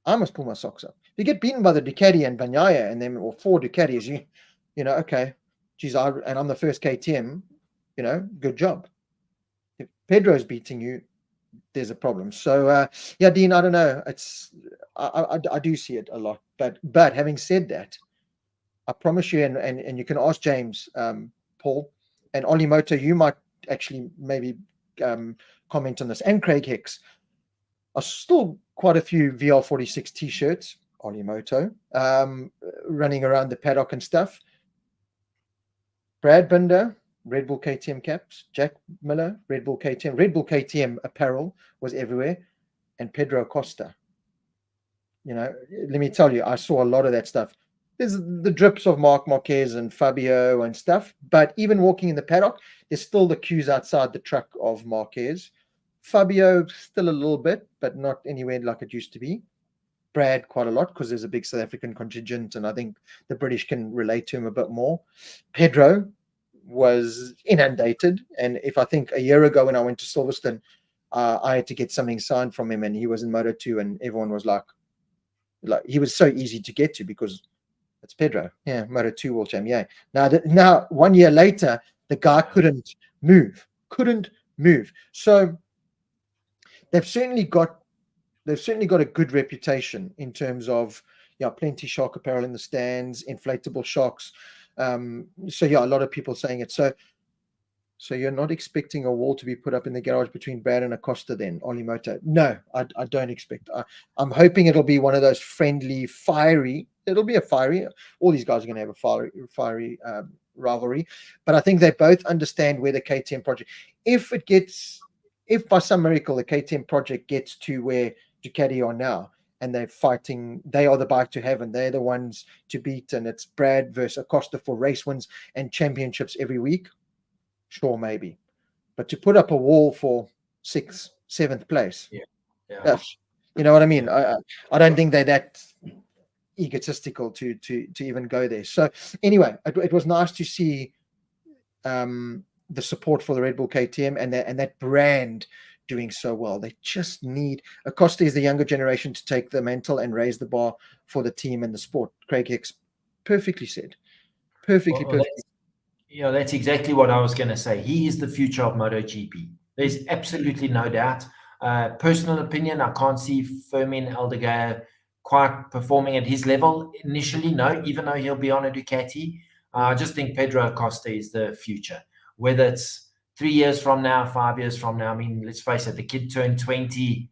I must pull my socks up. If you get beaten by the Ducati and Bagnaia and them, or 4 Ducatis, okay, geez, and I'm the first KTM, good job. If Pedro's beating you, there's a problem. So yeah, Dean, I don't know. I do see it a lot. But having said that, I promise you, and you can ask James, Paul, and Ollie Moto, you might actually maybe comment on this, and Craig Hicks. Are still quite a few VR46 t-shirts, Ollie Moto, running around the paddock and stuff. Brad Binder, Red Bull KTM caps. Jack Miller, Red Bull KTM. Red Bull KTM apparel was everywhere. And Pedro Costa. Let me tell you, I saw a lot of that stuff. There's the drips of Marc Marquez and Fabio and stuff. But even walking in the paddock, there's still the queues outside the truck of Marquez. Fabio, still a little bit, but not anywhere like it used to be. Brad, quite a lot, because there's a big South African contingent, and I think the British can relate to him a bit more. Pedro was inundated, and if I think a year ago when I went to Silverstone, I had to get something signed from him, and he was in Moto2, and everyone was like he was so easy to get to because it's Pedro. Yeah, Moto2 world champ. Yeah. Now 1 year later, the guy couldn't move. So they've certainly got a good reputation in terms of plenty shark apparel in the stands, inflatable sharks. So yeah, a lot of people saying it. So you're not expecting a wall to be put up in the garage between Brad and Acosta then, Ollie Moto? No, I don't expect. I'm hoping it'll be one of those friendly, fiery. It'll be a fiery. All these guys are going to have a fiery rivalry, but I think they both understand where the KTM project. If by some miracle the KTM project gets to where Ducati are now, and they're fighting, they are the bike to have, and they're the ones to beat, and it's Brad versus Acosta for race wins and championships every week. Sure, maybe, but to put up a wall for 6th, 7th place, you know what I mean? Yeah. I don't think they're that egotistical to even go there. So anyway, it was nice to see the support for the Red Bull KTM and that brand doing so well. They just need Acosta is the younger generation to take the mantle and raise the bar for the team and the sport. Craig Hicks perfectly said. Perfectly. That's exactly what I was going to say. He is the future of MotoGP. There's absolutely no doubt. Personal opinion, I can't see Fermin Aldeguer quite performing at his level initially, no, even though he'll be on a Ducati. I just think Pedro Acosta is the future. Whether it's 3 years from now, 5 years from now, I mean, let's face it, the kid turned 20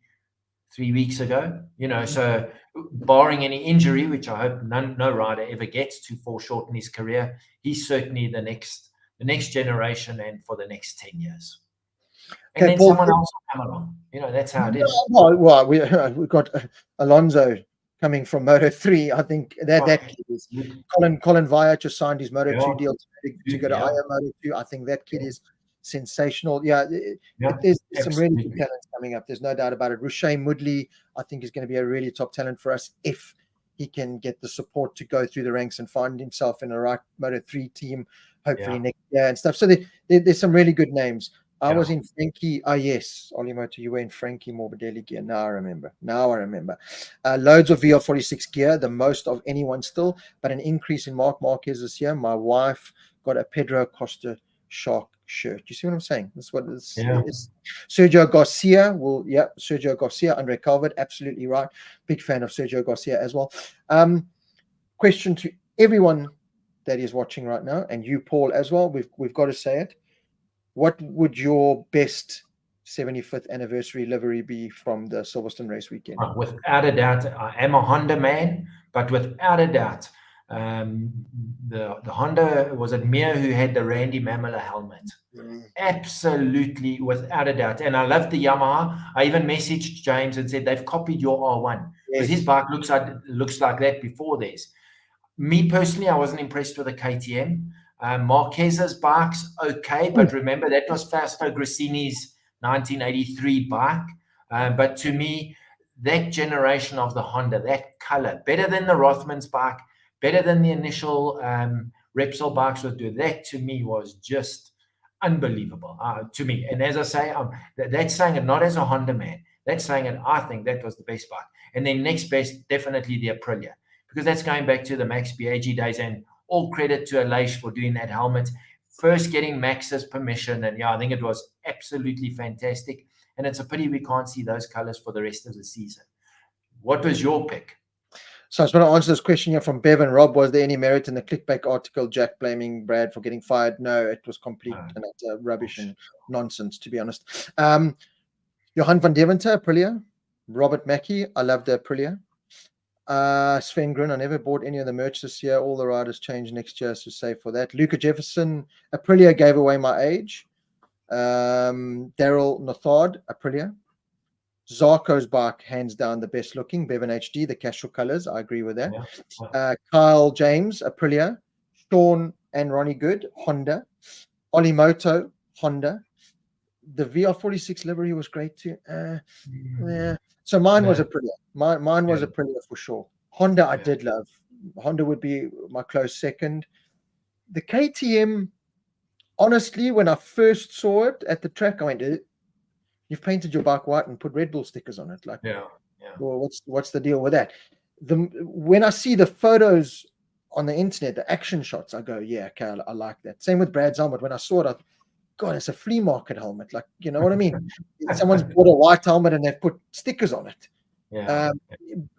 3 weeks ago, so barring any injury, which I hope no rider ever gets to foreshorten his career, he's certainly the next generation and for the next 10 years. And then Paul, someone else will come along. That's how it is. Well, we've got Alonso coming from Moto3. I think that kid is Colin Via just signed his Moto2 deal to go to IO Moto2. I think that kid is sensational. There's some really good talents coming up. There's no doubt about it. Rushay Mudley, I think, is going to be a really top talent for us if he can get the support to go through the ranks and find himself in a right Moto3 team, hopefully next year and stuff. So there's some really good names. I was in Frankie. Yes, Ollie Moto, you were in Frankie Morbidelli gear. Now I remember. Loads of VR46 gear, the most of anyone still, but an increase in Marc Marquez this year. My wife got a Pedro Costa shark shirt. You see what I'm saying? That's what it is. Yeah. Sergio Garcia. Sergio Garcia, Andre Calvert, absolutely right. Big fan of Sergio Garcia as well. Question to everyone that is watching right now, and you, Paul, as well. We've got to say it. What would your best 75th anniversary livery be from the Silverstone race weekend? Without a doubt, I am a Honda man, but without a doubt, the Honda, was it Mir who had the Randy Mamela helmet? Absolutely, without a doubt. And I love the Yamaha. I even messaged James and said they've copied your R1 because his bike looks like that before theirs. Me personally, I wasn't impressed with the KTM. Marquez's bike's okay, but remember that was Fausto Grassini's 1983 bike. But to me, that generation of the Honda, that color, better than the Rothman's bike, better than the initial Repsol bikes would do. That to me was just unbelievable to me. And as I say, that's saying it not as a Honda man. That's saying it, I think that was the best bike. And then next best, definitely the Aprilia, because that's going back to the Max Biaggi days, and all credit to Aleix for doing that helmet. First getting Max's permission, and I think it was absolutely fantastic. And it's a pity we can't see those colors for the rest of the season. What was your pick? So I just want to answer this question here from Bevan. Rob, was there any merit in the clickbait article, Jack blaming Brad for getting fired? No, it was complete and utter rubbish and nonsense, to be honest. Johan van Deventer, Aprilia. Robert Mackey, I love the Aprilia. Sven Grun, I never bought any of the merch this year. All the riders change next year, so save for that. Luca Jefferson, Aprilia gave away my age. Daryl Nothard, Aprilia. Zarco's bike, hands down the best looking. Bevan HD, the Castro colors, I agree with that. Kyle James, Aprilia. Sean and Ronnie Good, Honda. Olimoto, Honda. The VR46 livery was great too. Yeah. So mine was Aprilia. Mine was Aprilia for sure. Honda, I did love. Honda would be my close second. The KTM, honestly, when I first saw it at the track, I went, you've painted your bike white and put Red Bull stickers on it. Like, well, what's the deal with that? When I see the photos on the internet, the action shots, I go, yeah, okay, I like that. Same with Brad's helmet. When I saw it, I thought, God, it's a flea market helmet. Like, you know what I mean? Someone's bought a white helmet and they've put stickers on it.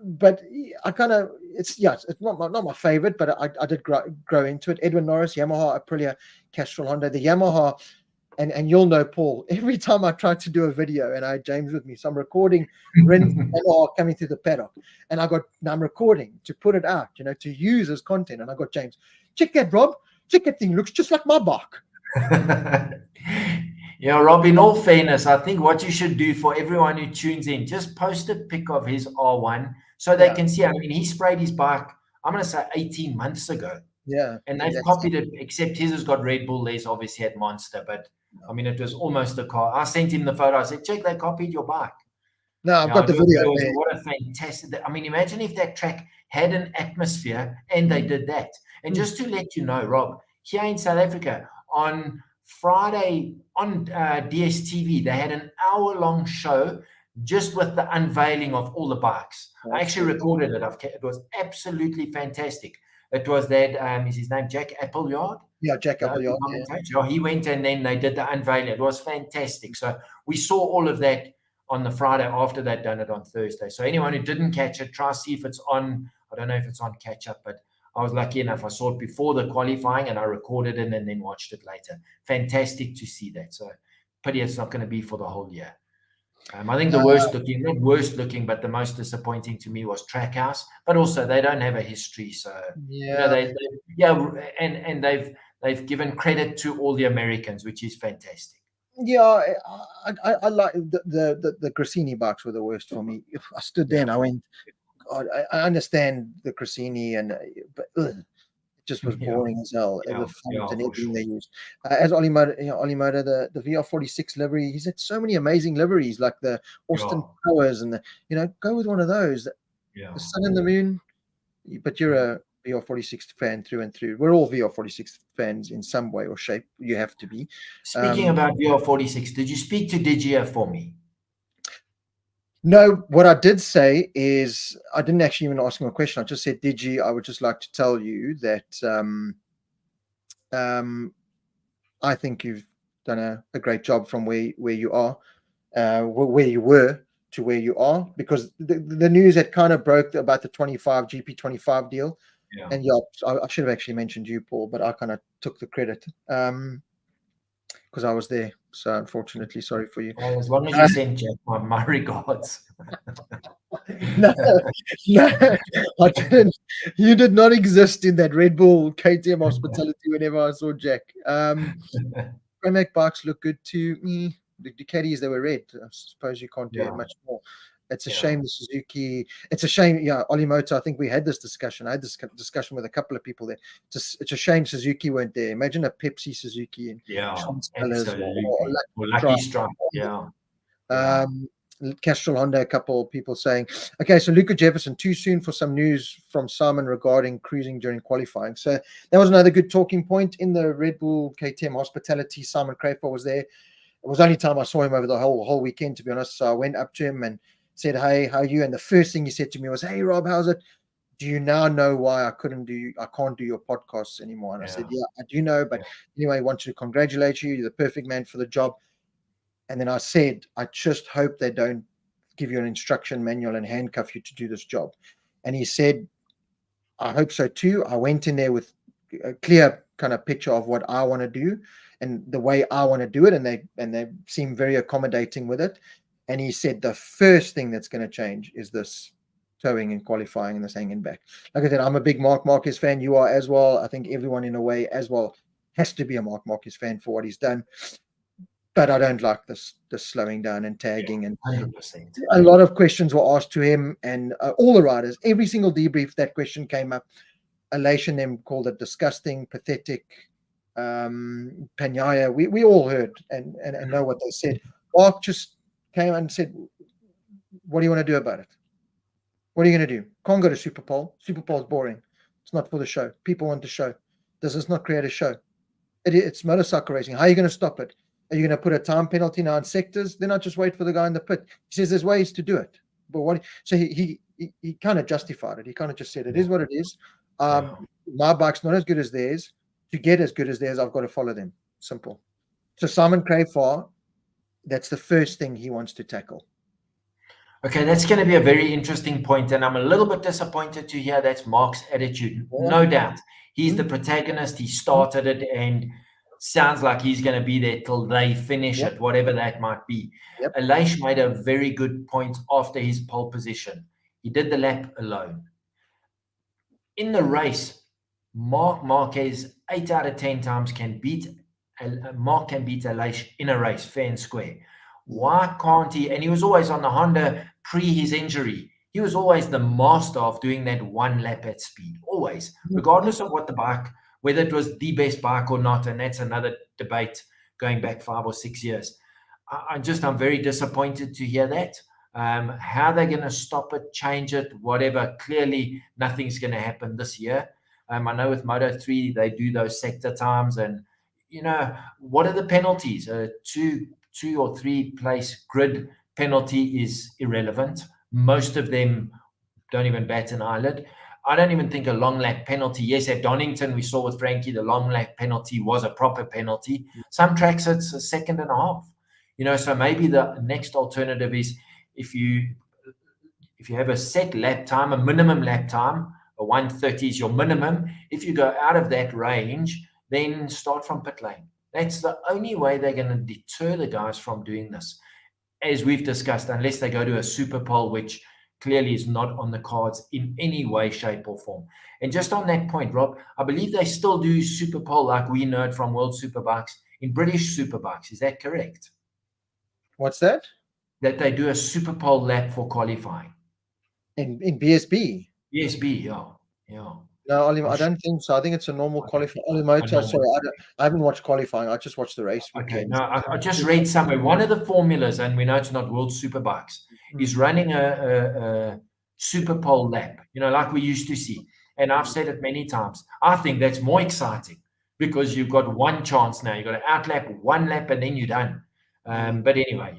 But I kind of, it's not my favorite, but I did grow into it. Edwin Norris, Yamaha, Aprilia, Castrol, Honda. The Yamaha, and you'll know, Paul, every time I try to do a video, and I had James with me, so I'm recording Rins Yamaha coming through the paddock, and I'm recording to put it out, to use as content. And I got James, check that, Rob, check that thing, looks just like my bike. Rob, in all fairness, I think what you should do for everyone who tunes in, just post a pic of his R1 so they can see. I mean, he sprayed his bike, I'm going to say 18 months ago. Yeah. And they've copied it, except his has got Red Bull. Les obviously had Monster, but I mean, it was almost a car. I sent him the photo. I said, check, they copied your bike. No, I've got the video. What a fantastic. I mean, imagine if that track had an atmosphere and they did that. And just to let you know, Rob, here in South Africa, on Friday on DSTV, they had an hour-long show just with the unveiling of all the bikes. I actually recorded it. It was absolutely fantastic. It was that, is his name Jack Appleyard? Yeah, Jack Appleyard. He went and then they did the unveiling. It was fantastic. So we saw all of that on the Friday after they'd done it on Thursday. So anyone who didn't catch it, try see if it's on. I don't know if it's on catch up, but I was lucky enough. I saw it before the qualifying and I recorded it and then watched it later. Fantastic to see that. So pity it's not going to be for the whole year. I think the worst looking, not worst looking, but the most disappointing to me was Trackhouse. But also they don't have a history, so and they've given credit to all the Americans, which is fantastic. Yeah, I like the Grassini bikes were the worst for me. I stood there and I went, God, I understand the Grassini but it just was boring as hell. The font and everything they used. As Olimoto, the VR46 livery, he's had so many amazing liveries, like the Austin Powers and go with one of those. The Sun and the Moon. But you're a VR46 fan through and through. We're all VR46 fans in some way or shape. You have to be. Speaking about VR46, did you speak to Digia for me? No, what I did say is I didn't actually even ask him a question. I just said, Digi, I would just like to tell you that I think you've done a great job from where you are, where you were to where you are, because the news had kind of broke about the GP25 deal. And I should have actually mentioned you, Paul, but I kind of took the credit. because I was there. So unfortunately, sorry for you. Well, as long as you send Jack my regards. No, no, I didn't. You did not exist in that Red Bull KTM hospitality whenever I saw Jack. Pramac bikes look good to me. The Ducatis, they were red. I suppose you can't do Yeah. it much more. It's a Yeah. shame the Suzuki. It's a shame. Yeah, Olimoto. I think we had this discussion. I had this discussion with a couple of people there. It's a shame Suzuki weren't there. Imagine a Pepsi Suzuki and Yeah, Sean's Colors absolutely. Or Lucky Lucky Strike. Yeah. Yeah. Castrol Honda, a couple of people saying, okay, so Luca Jefferson, too soon for some news from Simon regarding cruising during qualifying. So that was another good talking point in the Red Bull KTM hospitality. Simon Craper was there. It was the only time I saw him over the whole weekend, to be honest. So I went up to him and said, hey, how are you? And the first thing he said to me was, hey, Rob, how's it? Do you now know why I can't do your podcasts anymore? And I said, yeah, I do know. But anyway, I want to congratulate you. You're the perfect man for the job. And then I said, I just hope they don't give you an instruction manual and handcuff you to do this job. And he said, I hope so too. I went in there with a clear kind of picture of what I want to do and the way I want to do it. And they seem very accommodating with it. And he said, the first thing that's going to change is this towing and qualifying and this hanging back. Like I said, I'm a big Marc Marquez fan. You are as well. I think everyone in a way as well has to be a Marc Marquez fan for what he's done. But I don't like this slowing down and tagging. And 100%. a lot of questions were asked to him and all the riders. Every single debrief, that question came up. Aleix and them called it disgusting, pathetic. Panyaya, we all heard and know what they said. Mark just came and said, what do you want to do about it? What are you going to do? Can't go to Super Pole. Super Pole's boring. It's not for the show. People want the show. Does this not create a show? It's motorcycle racing. How are you going to stop it? Are you going to put a time penalty now in sectors? Then I just wait for the guy in the pit. He says there's ways to do it. But what? So he kind of justified it. He kind of just said it is what it is. My bike's not as good as theirs. To get as good as theirs, I've got to follow them. Simple. So Simon Crafar, that's the first thing he wants to tackle. Okay, that's going to be a very interesting point, and I'm a little bit disappointed to hear that's Mark's attitude. No doubt. He's the protagonist. He started it, and sounds like he's going to be there till they finish it, whatever that might be. Aleix made a very good point after his pole position. He did the lap alone. In the race, Marc Marquez 8 out of 10 times can beat Aleix in a race, fair and square. Why can't he? And he was always on the Honda pre his injury. He was always the master of doing that one lap at speed, always, regardless of what the bike, whether it was the best bike or not. And that's another debate going back 5 or 6 years. I'm very disappointed to hear that. How they're going to stop it, change it, whatever. Clearly, nothing's going to happen this year. I know with Moto3, they do those sector times. And, what are the penalties? Two or three place grid penalty is irrelevant. Most of them don't even bat an eyelid. I don't even think a long lap penalty. Yes, at Donington, we saw with Frankie, the long lap penalty was a proper penalty. Some tracks, it's a second and a half. So maybe the next alternative is if you have a set lap time, a minimum lap time, a 1:30 is your minimum. If you go out of that range, then start from pit lane. That's the only way they're going to deter the guys from doing this, as we've discussed, unless they go to a super pole, which clearly is not on the cards in any way, shape, or form. And just on that point, Rob, I believe they still do super pole like we know it from World Superbikes in British Superbikes. Is that correct? What's that? That they do a super pole lap for qualifying. In BSB? BSB, yeah. No, I don't think so. I think it's a normal qualifying. Sorry, I haven't watched qualifying. I just watched the race weekend. No, I just read somewhere. One of the formulas, and we know it's not World Superbikes, is running a super pole lap, like we used to see. And I've said it many times. I think that's more exciting because you've got one chance now. You've got to outlap one lap and then you're done. But anyway,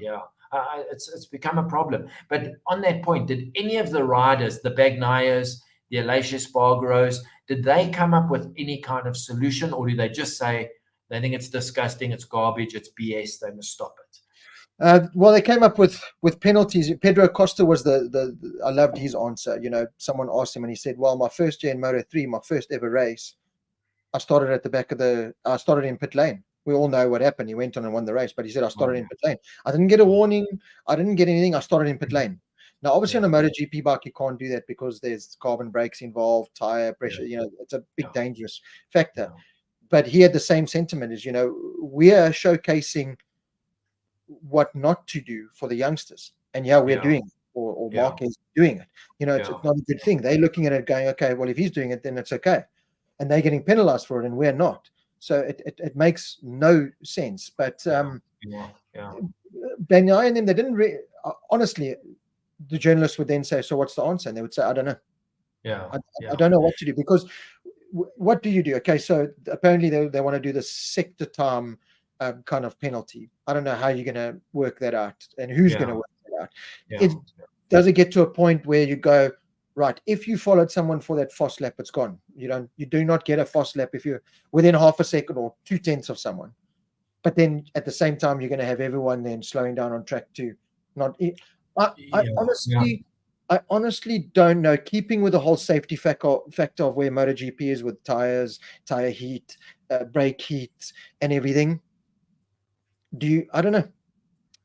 it's become a problem. But on that point, did any of the riders, the Bagnayas, the Aleix Espargaros, did they come up with any kind of solution, or do they just say they think it's disgusting, it's garbage, it's BS, they must stop it? Well, they came up with penalties. Pedro Costa was I loved his answer. Someone asked him and he said, well, my first year in Moto3, my first ever race, I started in pit lane we all know what happened. He went on and won the race, but he said, I started in pit lane. I didn't get a warning. I didn't get anything. I started in pit lane. Now, obviously, on a MotoGP bike, you can't do that because there's carbon brakes involved, tire pressure. It's a big dangerous factor. But he had the same sentiment as, we are showcasing what not to do for the youngsters. And we're doing it, or Mark is doing it. It's not a good thing. They're looking at it going, okay, well, if he's doing it, then it's okay. And they're getting penalized for it, and we're not. So it makes no sense. But Bagnaia and them, they didn't honestly, the journalists would then say, so what's the answer? And they would say, I don't know. I don't know what to do, because what do you do? Okay, so apparently they want to do the sector time kind of penalty. I don't know how you're going to work that out and who's going to work that out. Does it get to a point where you go, right, if you followed someone for that fast lap, it's gone. You do not get a fast lap if you're within half a second or 0.2 of someone. But then at the same time, you're going to have everyone then slowing down on track to not. I honestly don't know. Keeping with the whole safety factor of where MotoGP is with tires, tire heat, brake heat, and everything. I don't know.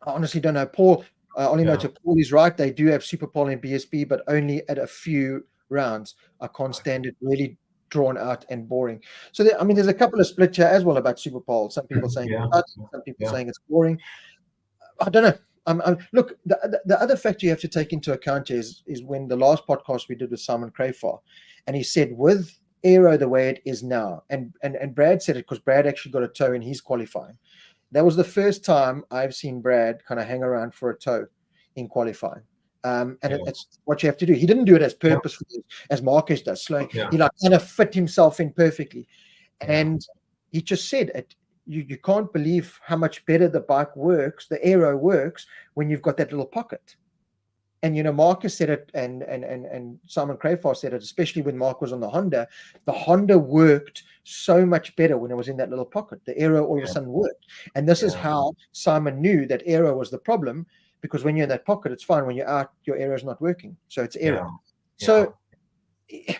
I honestly don't know. Paul, Paul is right. They do have Super Pole and BSB, but only at a few rounds. I can't stand it. Really drawn out and boring. So there's a couple of split here as well about Super Pole. Some people saying some people saying it's boring. I don't know. Look, the other factor you have to take into account is when the last podcast we did with Simon Crafar, and he said with aero the way it is now, and Brad said it because Brad actually got a toe in his qualifying. That was the first time I've seen Brad kind of hang around for a toe in qualifying. It's what you have to do. He didn't do it as purposefully as Marcus does. Slowing, he kind of fit himself in perfectly. And he just said it. You can't believe how much better the bike works, the aero works, when you've got that little pocket. And Marcus said it, and Simon Crafar said it, especially when Mark was on the Honda. The Honda worked so much better when it was in that little pocket. The aero all of a sudden worked. And this is how Simon knew that aero was the problem, because when you're in that pocket, it's fine. When you're out, your aero is not working. So it's aero. So, I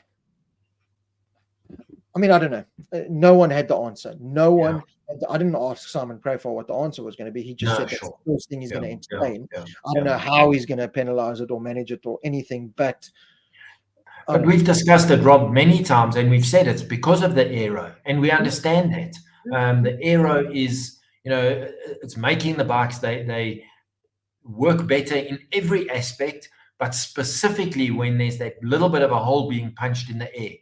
don't know. No one had the answer. No one. I didn't ask Simon Crafar what the answer was going to be. He just said that's the first thing he's going to entertain. I don't know how he's going to penalize it or manage it or anything, but we've discussed it, Rob, many times, and we've said it's because of the aero, and we understand that. The aero is, it's making the bikes, they work better in every aspect, but specifically when there's that little bit of a hole being punched in the air.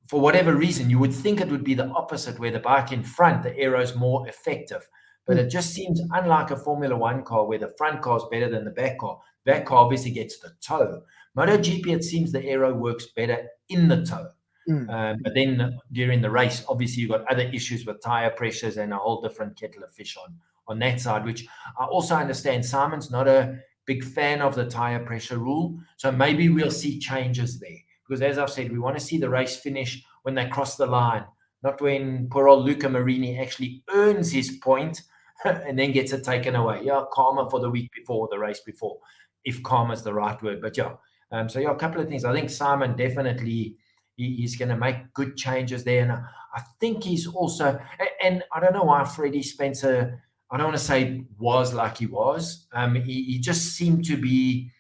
For whatever reason, you would think it would be the opposite, where the bike in front, the aero is more effective. But it just seems unlike a Formula One car where the front car is better than the back car. Back car obviously gets the toe. MotoGP, it seems the aero works better in the toe. But then during the race, obviously you've got other issues with tire pressures and a whole different kettle of fish on that side, which I also understand. Simon's not a big fan of the tire pressure rule. So maybe we'll see changes there. Because as I've said, we want to see the race finish when they cross the line, not when poor old Luca Marini actually earns his point and then gets it taken away. Karma for the week before, the race before, if karma is the right word. But a couple of things. I think Simon definitely, he's going to make good changes there. And I think he's also, and I don't know why Freddie Spencer, I don't want to say was like he was. He just seemed to be,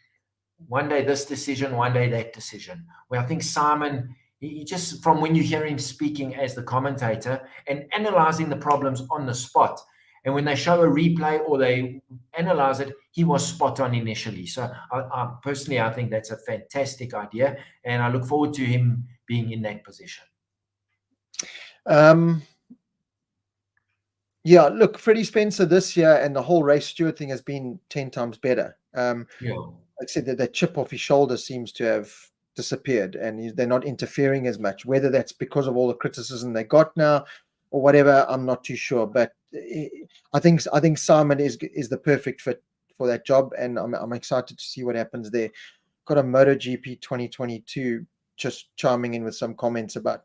one day this decision, one day that decision. Where I think Simon, he just, from when you hear him speaking as the commentator and analyzing the problems on the spot, and when they show a replay or they analyze it, he was spot on initially. So I personally, I think that's a fantastic idea, and I look forward to him being in that position. Look, Freddie Spencer this year and the whole race steward thing has been 10 times better. Like I said, that chip off his shoulder seems to have disappeared, and they're not interfering as much. Whether that's because of all the criticism they got now or whatever, I'm not too sure. But I think Simon is the perfect fit for that job, and I'm excited to see what happens there. Got a MotoGP 2022 just chiming in with some comments about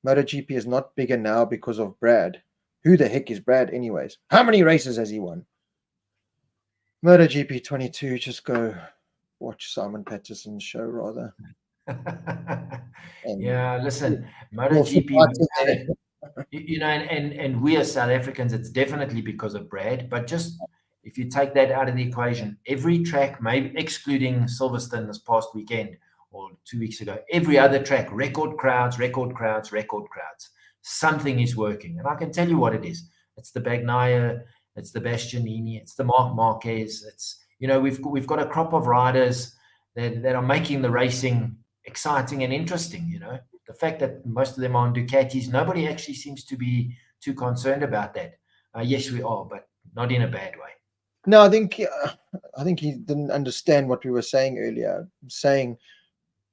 MotoGP is not bigger now because of Brad. Who the heck is Brad anyways? How many races has he won? MotoGP 22, just go watch Simon Patterson's show rather. Listen, MotoGP, You know, and we as South Africans, it's definitely because of Brad. But just if you take that out of the equation, every track, maybe excluding Silverstone this past weekend or 2 weeks ago, every other track, record crowds, record crowds, record crowds. Something is working, and I can tell you what it is. It's the Bagnaia, it's the Bastianini, it's the Marc Marquez. It's, you know, we've got a crop of riders that are making the racing exciting and interesting. You know, the fact that most of them are on Ducatis, nobody actually seems to be too concerned about that. Yes, we are, but not in a bad way. No, I think he didn't understand what we were saying earlier. Saying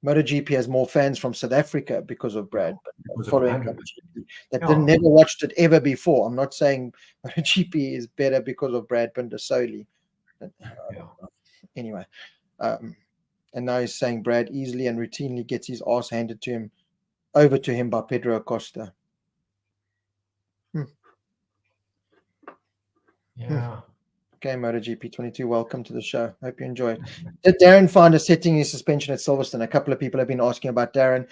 MotoGP has more fans from South Africa because of Brad, but following MotoGP that didn't never watched it ever before. I'm not saying MotoGP is better because of Brad Binder solely. Anyway, and now he's saying Brad easily and routinely gets his ass handed to him over to him by Pedro Acosta. Yeah. Okay, MotoGP 22, welcome to the show. Hope you enjoyed. Did Darren find a setting his suspension at Silverstone? A couple of people have been asking about Darren.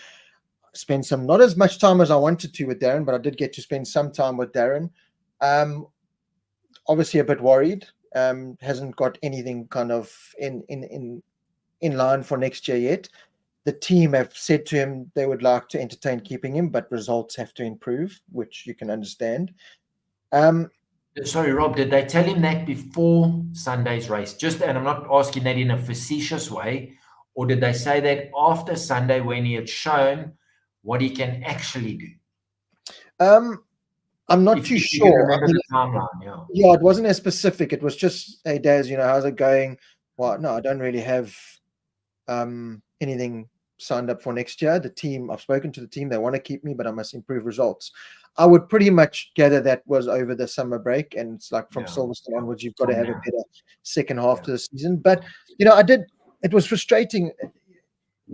Spent some, not as much time as I wanted to with Darren, but I did get to spend some time with Darren. Obviously a bit worried. Hasn't got anything kind of in line for next year yet. The team have said to him they would like to entertain keeping him, but results have to improve, which you can understand. Sorry, Rob, did they tell him that before Sunday's race? Just, and I'm not asking that in a facetious way, or did they say that after Sunday when he had shown what he can actually do? I'm not too sure. Remember the timeline, yeah, it wasn't as specific. It was just, hey, Daz, you know, how's it going? Well, no, I don't really have anything signed up for next year. The team, I've spoken to the team, they want to keep me, but I must improve results. I would pretty much gather that was over the summer break, and it's like from Silverstone onwards, you've got to have a better second half to the season. But, you know, it was frustrating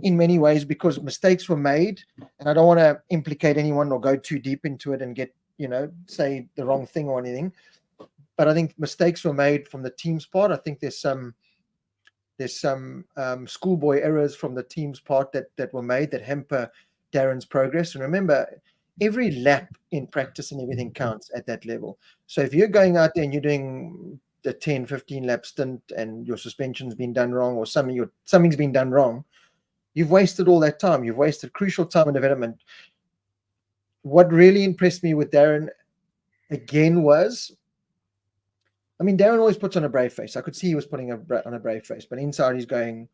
in many ways because mistakes were made, and I don't want to implicate anyone or go too deep into it and get, you know, say the wrong thing or anything. But I think mistakes were made from the team's part. I think there's some schoolboy errors from the team's part that were made that hamper Darren's progress. And remember, every lap in practice and everything counts at that level. So if you're going out there and you're doing the 10, 15 lap stint and your suspension's been done wrong or something's been done wrong, you've wasted all that time. You've wasted crucial time in development. What really impressed me with Darren again was, I mean, Darren always puts on a brave face. I could see he was putting on a brave face, but inside he's going,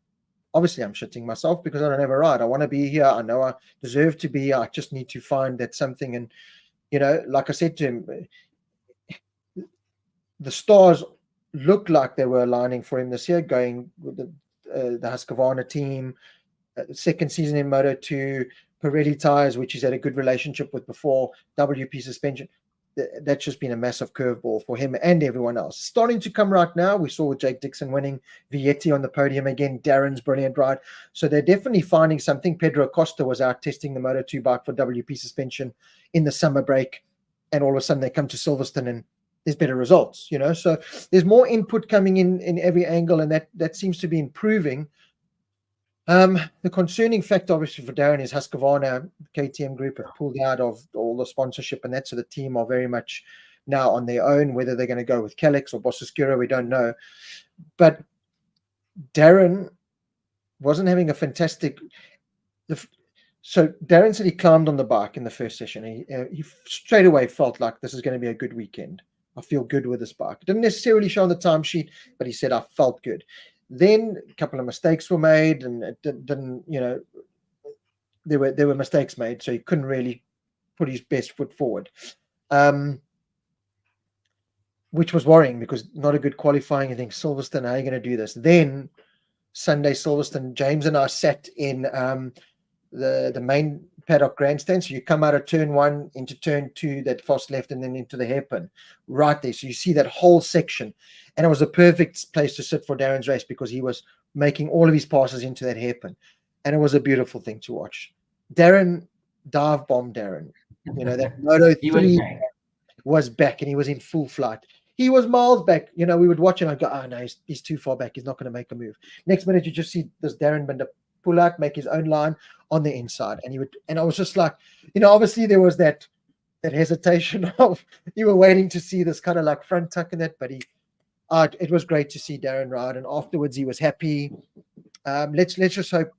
obviously I'm shitting myself because I don't have a ride. I want to be here. I know I deserve to be here. I just need to find that something. And, you know, like I said to him, the stars looked like they were aligning for him this year, going with the Husqvarna team, second season in Moto2, Pirelli tires, which he's had a good relationship with before, WP suspension. That's just been a massive curveball for him and everyone else. Starting to come right now. We saw with Jake Dixon winning, Vietti on the podium again, Darren's brilliant ride. So they're definitely finding something. Pedro Acosta was out testing the Moto2 bike for WP suspension in the summer break, and all of a sudden they come to Silverstone and there's better results, you know. So there's more input coming in every angle, and that seems to be improving. The concerning fact, obviously, for Darren is Husqvarna, KTM Group have pulled out of all the sponsorship and that, so the team are very much now on their own. Whether they're going to go with Calix or Bosescura, we don't know. But Darren wasn't having a fantastic. So Darren said he climbed on the bike in the first session. He straight away felt like this is going to be a good weekend. I feel good with this bike. It didn't necessarily show on the timesheet, but he said I felt good. Then a couple of mistakes were made, and it didn't, you know, there were mistakes made, so he couldn't really put his best foot forward, which was worrying because not a good qualifying. I think Silverstone, how are you going to do this? Then Sunday Silverstone, James and I sat in the main paddock grandstand. So you come out of turn 1 into turn 2, that fast left, and then into the hairpin right there. So you see that whole section. And it was a perfect place to sit for Darren's race because he was making all of his passes into that hairpin. And it was a beautiful thing to watch. Darren, dive bomb Darren. You know, that Moto3 was back and he was in full flight. He was miles back. You know, we would watch and I'd go, oh, no, he's too far back. He's not going to make a move. Next minute, you just see this Darren Binder pull out, make his own line on the inside. And I was just like, you know, obviously there was that that hesitation of you were waiting to see this kind of like front tuck in that, but it was great to see Darren ride, and afterwards he was happy. Let's just hope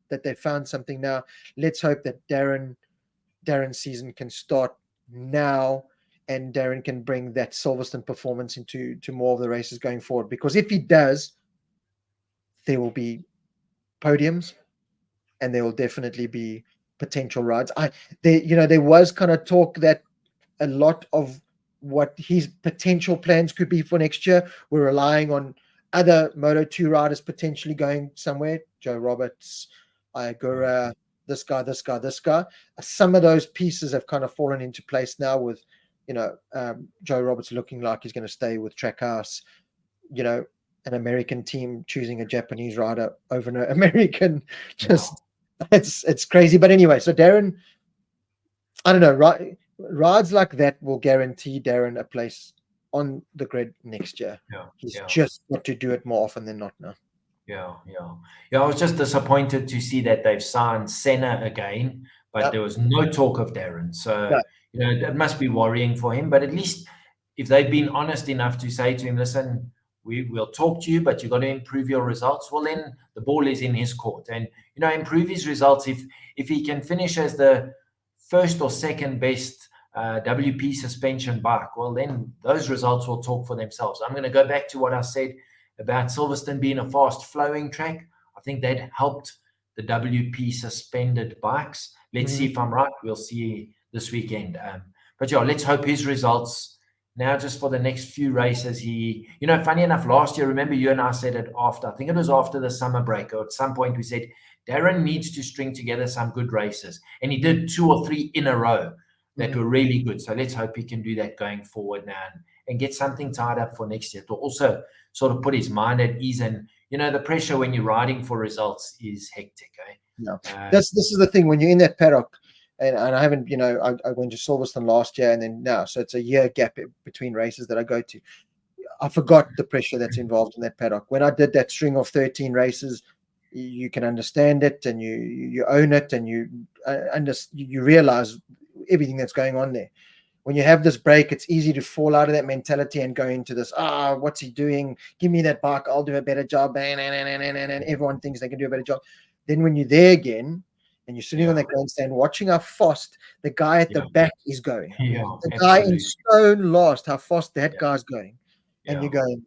that they found something now. Let's hope that Darren's season can start now, and Darren can bring that Silverstone performance into more of the races going forward. Because if he does, there will be podiums, and there will definitely be potential rides. There was kind of talk that a lot of what his potential plans could be for next year were relying on other Moto2 riders potentially going somewhere. Joe Roberts, Iagura, this guy. Some of those pieces have kind of fallen into place now with, Joe Roberts looking like he's going to stay with Trackhouse. An American team choosing a Japanese rider over an American, it's crazy. But anyway, so Darren, I don't know, rides like that will guarantee Darren a place on the grid next year. He's just got to do it more often than not now. Yeah. I was just disappointed to see that they've signed Senna again, but there was no talk of Darren. So, it must be worrying for him. But at least if they've been honest enough to say to him, listen, we'll talk to you, but you've got to improve your results. Well, then the ball is in his court. And, improve his results. If he can finish as the first or second best WP suspension bike, well, then those results will talk for themselves. I'm going to go back to what I said about Silverstone being a fast flowing track. I think that helped the WP suspended bikes. Let's see if I'm right. We'll see this weekend. But let's hope his results now just for the next few races. Funny enough, last year, remember you and I said it after, I think it was after the summer break, or at some point we said, Darren needs to string together some good races. And he did 2 or 3 in a row that were really good. So let's hope he can do that going forward now and get something tied up for next year to also sort of put his mind at ease. And, the pressure when you're riding for results is hectic. No, this is the thing when you're in that paddock. And I haven't, I went to Silverstone last year and then now. So it's a year gap between races that I go to. I forgot the pressure that's involved in that paddock. When I did that string of 13 races, you can understand it and you own it and you realize everything that's going on there. When you have this break, it's easy to fall out of that mentality and go into this, what's he doing? Give me that bike. I'll do a better job. And everyone thinks they can do a better job. Then when you're there again and you're sitting on that grandstand watching how fast the guy at the back is going, the guy in stone last, how fast that guy's going. And you're going,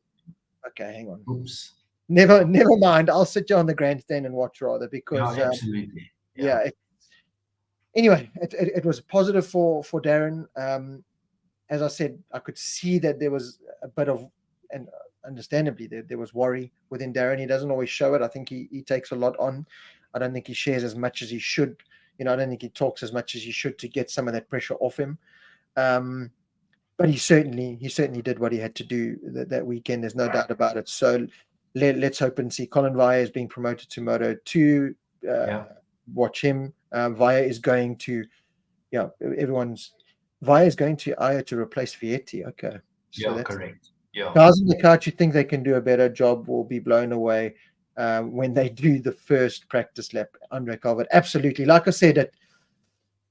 okay, hang on. Oops. Never mind. I'll sit you on the grandstand and watch rather because absolutely. Anyway, it was positive for Darren. As I said, I could see that there was a bit of, and understandably, there was worry within Darren. He doesn't always show it. I think he takes a lot on. I don't think he shares as much as he should. I don't think he talks as much as he should to get some of that pressure off him. But he certainly did what he had to do that weekend. There's no doubt about it. So let's hope and see. Colin Vaya is being promoted to Moto2. Watch him. Vaya is going to, Vaya is going to Aya to replace Vietti. Okay. So that's correct. Guys in the couch who think they can do a better job will be blown away when they do the first practice lap. Andre Calvert. Absolutely. Like I said,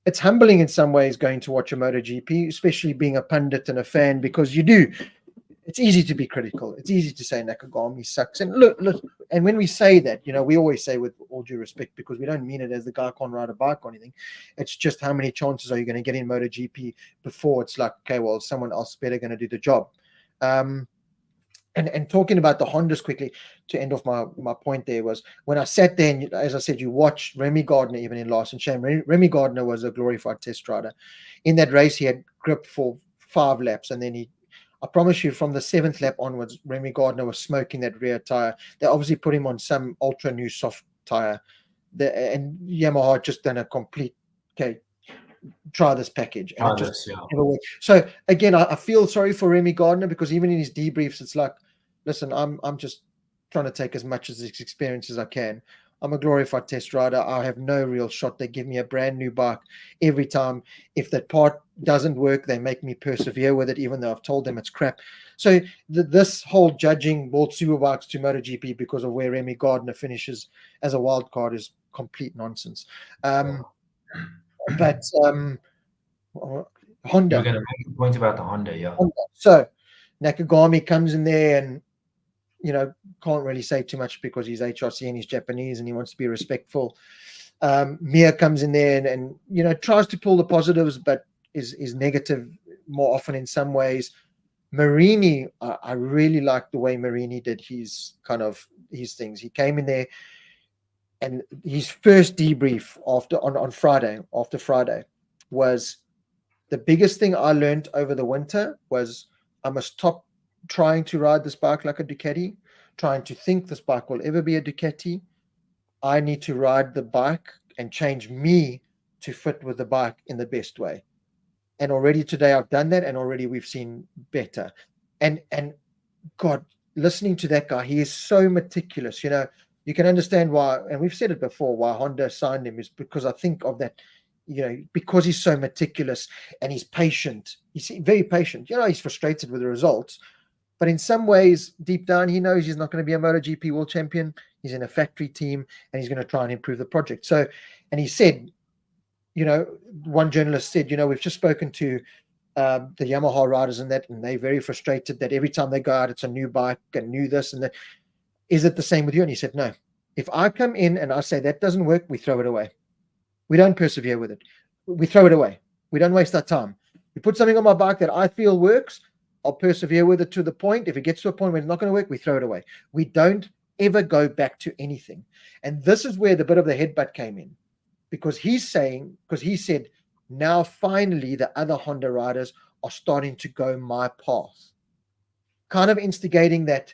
it's humbling in some ways going to watch a MotoGP, especially being a pundit and a fan, because you do. It's easy to be critical. It's easy to say Nakagami sucks. And look, and when we say that, we always say with all due respect, because we don't mean it as the guy can't ride a bike or anything. It's just how many chances are you going to get in MotoGP before it's like, okay, well, someone else better going to do the job. And talking about the Hondas quickly to end off my point there was when I sat there and, as I said, you watched Remy Gardner even in Larson Shame. Remy Gardner was a glorified test rider. In that race, he had grip for 5 laps, and then I promise you, from the 7th lap onwards, Remy Gardner was smoking that rear tire. They obviously put him on some ultra new soft tire. And Yamaha just done a complete, try this package. And So again, I feel sorry for Remy Gardner, because even in his debriefs, it's like, listen, I'm just trying to take as much of this experience as I can. I'm a glorified test rider. I have no real shot. They give me a brand new bike every time. If that part doesn't work, they make me persevere with it, even though I've told them it's crap. So this whole judging World Superbikes to MotoGP because of where Remy Gardner finishes as a wild card is complete nonsense. But You were Honda. going to make a point about the Honda, yeah. Honda. So Nakagami comes in there and, can't really say too much because he's HRC and he's Japanese and he wants to be respectful. Mia comes in there and tries to pull the positives, but is negative more often in some ways. Marini, I really liked the way Marini did his things. He came in there and his first debrief on Friday, after Friday, was the biggest thing I learned over the winter was I must stop trying to ride this bike like a Ducati, trying to think this bike will ever be a Ducati. I need to ride the bike and change me to fit with the bike in the best way. And already today I've done that, and already we've seen better. And God, listening to that guy, he is so meticulous. You can understand why, and we've said it before, why Honda signed him is because I think of that, because he's so meticulous and he's patient. He's very patient. He's frustrated with the results, but in some ways, deep down, he knows he's not going to be a MotoGP world champion. He's in a factory team and he's going to try and improve the project. So, and he said, one journalist said, we've just spoken to the Yamaha riders and they're very frustrated that every time they go out, it's a new bike and new this and that. Is it the same with you? And he said, no. If I come in and I say that doesn't work, we throw it away. We don't persevere with it. We throw it away. We don't waste our time. You put something on my bike that I feel works, I'll persevere with it to the point. If it gets to a point where it's not going to work, we throw it away. We don't ever go back to anything. And this is where the bit of the headbutt came in. Because he said, now finally the other Honda riders are starting to go my path. Kind of instigating that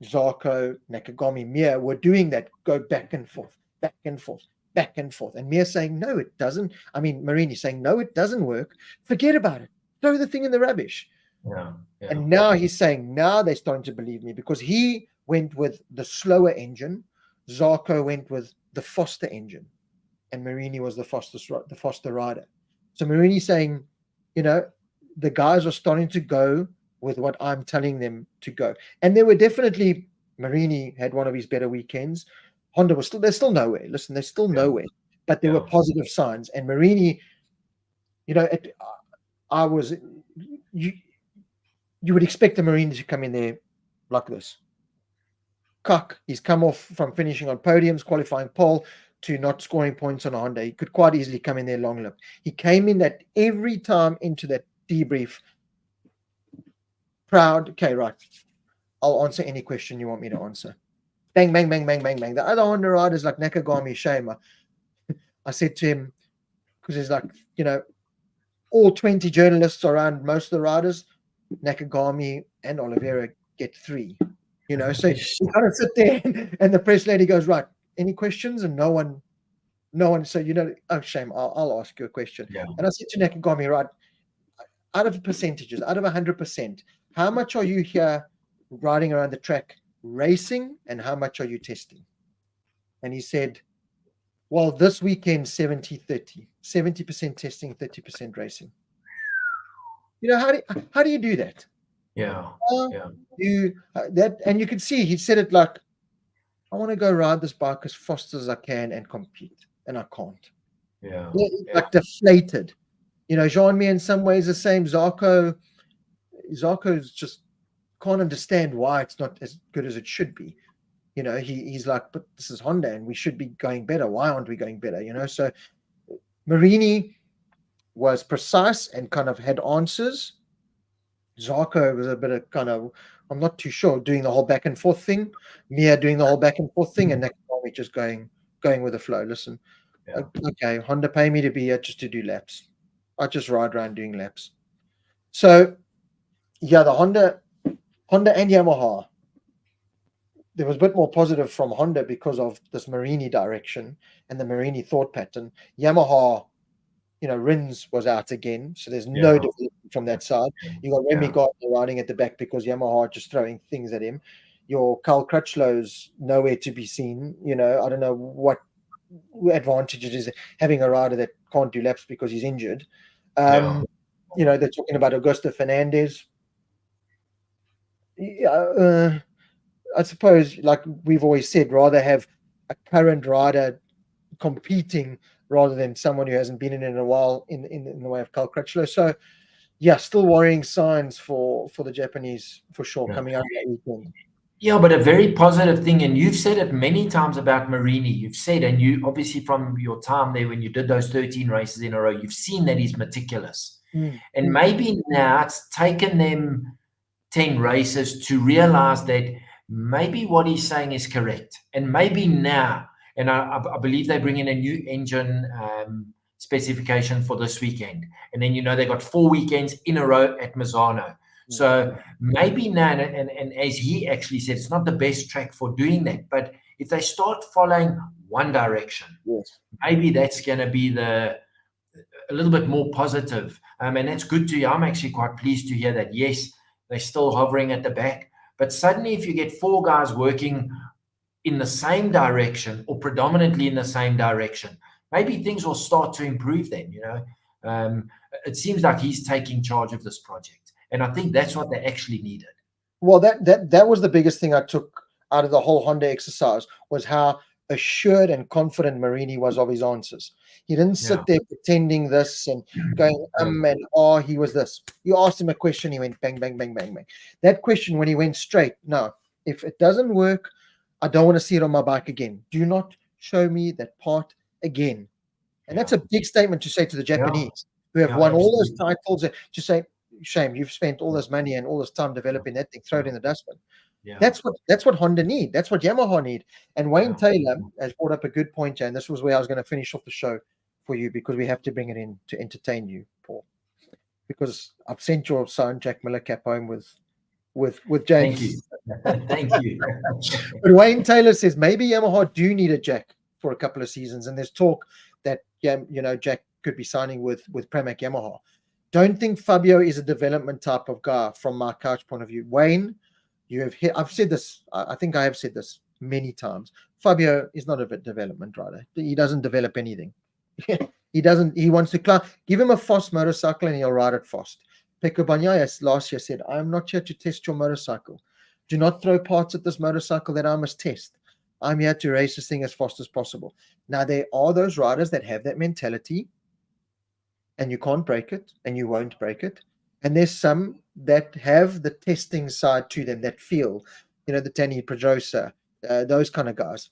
Zarco, Nakagami, Mia were doing that, go back and forth, back and forth, back and forth. And Mia saying, no, it doesn't. I mean, Marini saying, no, it doesn't work. Forget about it. Throw the thing in the rubbish. Yeah. And now he's saying, now they're starting to believe me because he went with the slower engine. Zarco went with the faster engine. And Marini was the faster rider. So Marini's saying, the guys are starting to go with what I'm telling them to go. And there were definitely, Marini had one of his better weekends. Honda was they're still nowhere. Listen, they're still nowhere. But there were positive signs. And Marini, I was, you would expect the Marini to come in there like this. He's come off from finishing on podiums, qualifying pole, to not scoring points on a Honda. He could quite easily come in there long lip. He came in that every time into that debrief, proud. Okay, right. I'll answer any question you want me to answer. Bang, bang, bang, bang, bang, bang. The other Honda riders like Nakagami, Shama, I said to him, because he's like, all 20 journalists around most of the riders, Nakagami and Oliveira get 3. So you kind of sit there and the press lady goes, right, any questions? And no one. So, oh, shame. I'll ask you a question. Yeah. And I said to Nakagami, right, out of percentages, out of 100%, how much are you here riding around the track racing and how much are you testing? And he said, well, this weekend, 70-30, 70% testing, 30% racing. How do you do that? Yeah. And you can see he said it like, I want to go ride this bike as fast as I can and compete, and I can't. Yeah. Like deflated. Jean-Mi in some ways the same. Zarco's just can't understand why it's not as good as it should be. He's like, but this is Honda and we should be going better. Why aren't we going better? So Marini was precise and kind of had answers. Zarco was a bit of kind of, I'm not too sure, doing the whole back and forth thing. Mia doing the whole back and forth thing, and Nakagami just going with the flow. Listen, okay, Honda pay me to be here just to do laps. I just ride around doing laps. So, yeah, the Honda and Yamaha, there was a bit more positive from Honda because of this Marini direction and the Marini thought pattern. Yamaha, Rins was out again, so there's no development from that side. You got Remy Gardner riding at the back because Yamaha are just throwing things at him. Your Carl Crutchlow's nowhere to be seen. I don't know what advantage it is having a rider that can't do laps because he's injured. They're talking about Augusto Fernandez. I suppose, like we've always said, rather have a current rider competing rather than someone who hasn't been in a while in the way of Carl Crutchlow. So yeah, still worrying signs for the Japanese for sure coming out of that weekend. Yeah, but a very positive thing, and you've said it many times about Marini. You've said, and you obviously from your time there when you did those 13 races in a row, you've seen that he's meticulous. And maybe now it's taken them 10 races to realize that maybe what he's saying is correct. And maybe now, and I believe they bring in a new engine specification for this weekend. And then, they got 4 weekends in a row at Misano. So maybe now, and as he actually said, it's not the best track for doing that. But if they start following one direction, maybe that's going to be a little bit more positive. And that's good to hear. I'm actually quite pleased to hear that, yes, they're still hovering at the back. But suddenly, if you get 4 guys working in the same direction or predominantly in the same direction, maybe things will start to improve then, It seems like he's taking charge of this project. And I think that's what they actually needed. Well, that was the biggest thing I took out of the whole Honda exercise, was how assured and confident Marini was of his answers. He didn't sit there pretending this and going and he was this. You asked him a question, he went bang, bang, bang, bang, bang. That question, when he went straight, no, if it doesn't work, I don't want to see it on my bike again. Do not show me that part again. And that's a big statement to say to the Japanese who have won all those titles, to say, shame, you've spent all this money and all this time developing that thing, throw it in the dustbin. That's what Honda need. That's what Yamaha need. And Wayne Taylor has brought up a good point, and this was where I was going to finish off the show for you, because we have to bring it in to entertain you, Paul. Because I've sent your son Jack Miller cap home with James. Thank you. But Wayne Taylor says maybe Yamaha do need a Jack for a couple of seasons, and there's talk that Jack could be signing with Pramac Yamaha. Don't think Fabio is a development type of guy from my couch point of view. Wayne, you have hit, I've said this, I think I have said this many times. Fabio is not a development rider. He doesn't develop anything. He wants to climb. Give him a fast motorcycle and he'll ride it fast. Pecco Bagnaia last year said, I'm not here to test your motorcycle. Do not throw parts at this motorcycle that I must test. I'm here to race this thing as fast as possible. Now, there are those riders that have that mentality, and you can't break it, and you won't break it. And there's some that have the testing side to them, that feel, the Danny Pedrosa, those kind of guys.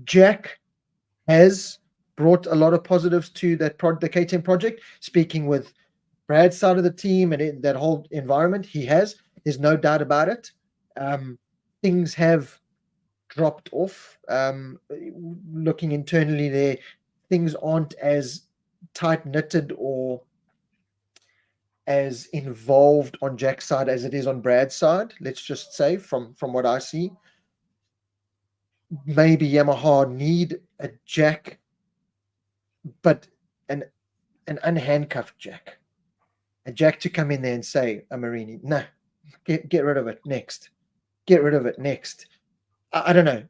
Jack has brought a lot of positives to the KTM project. Speaking with Brad's side of the team and that whole environment, he has. There's no doubt about it. Things have dropped off. Looking internally there, things aren't as tight-knitted or as involved on Jack's side as it is on Brad's side, let's just say, from what I see. Maybe Yamaha need a Jack, but an unhandcuffed Jack. A Jack to come in there and say, Marini, nah, get rid of it next. Get rid of it next. I don't know.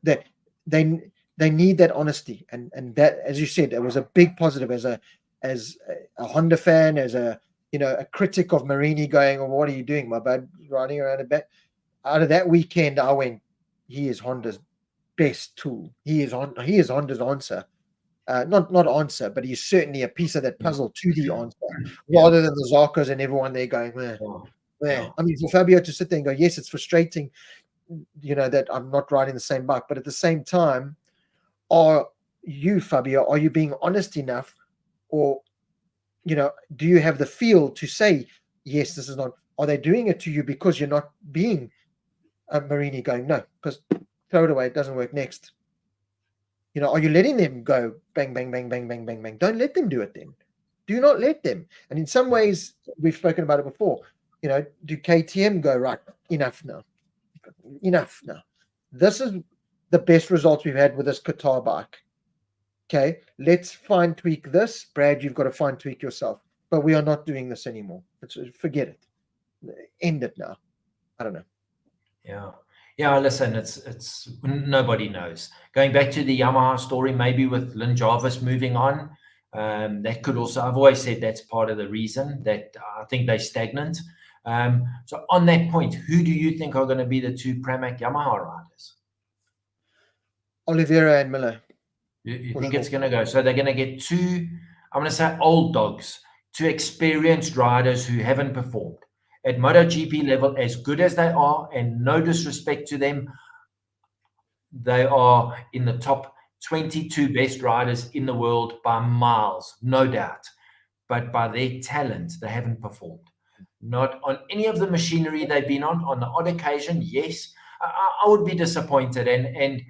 They need that honesty. And that, as you said, it was a big positive as a Honda fan, as a critic of Marini, going, well, what are you doing, my bud, riding around a back? Out of that weekend, I went, he is Honda's best tool. He is Honda's answer. Not answer, but he's certainly a piece of that puzzle to the answer, rather than the Zarkos and everyone there going, I mean, for Fabio to sit there and go, yes, it's frustrating, that I'm not riding the same bike. But at the same time, are you, Fabio, are you being honest enough? Or, do you have the feel to say, yes, this is not, are they doing it to you because you're not being a Marini going, no, because throw it away, it doesn't work, next. Are you letting them go bang, bang, bang, bang, bang, bang, bang? Don't let them do it then. Do not let them. And in some ways, we've spoken about it before, do KTM go, right, enough now. This is the best results we've had with this Qatar bike. Okay, let's fine tweak this. Brad, you've got to fine tweak yourself. But we are not doing this anymore. Forget it. End it now. I don't know. Yeah. Listen, it's nobody knows. Going back to the Yamaha story, maybe with Lynn Jarvis moving on, that could also. I've always said that's part of the reason that I think they're stagnant. So on that point, who do you think are going to be the 2 Pramac Yamaha riders? Oliveira and Miller. You For think sure. it's going to go? So they're going to get two, I'm going to say old dogs, two experienced riders who haven't performed at MotoGP level, as good as they are, and no disrespect to them, they are in the top 22 best riders in the world by miles, no doubt. But by their talent, they haven't performed. Not on any of the machinery they've been on. On the odd occasion, yes, I would be disappointed. And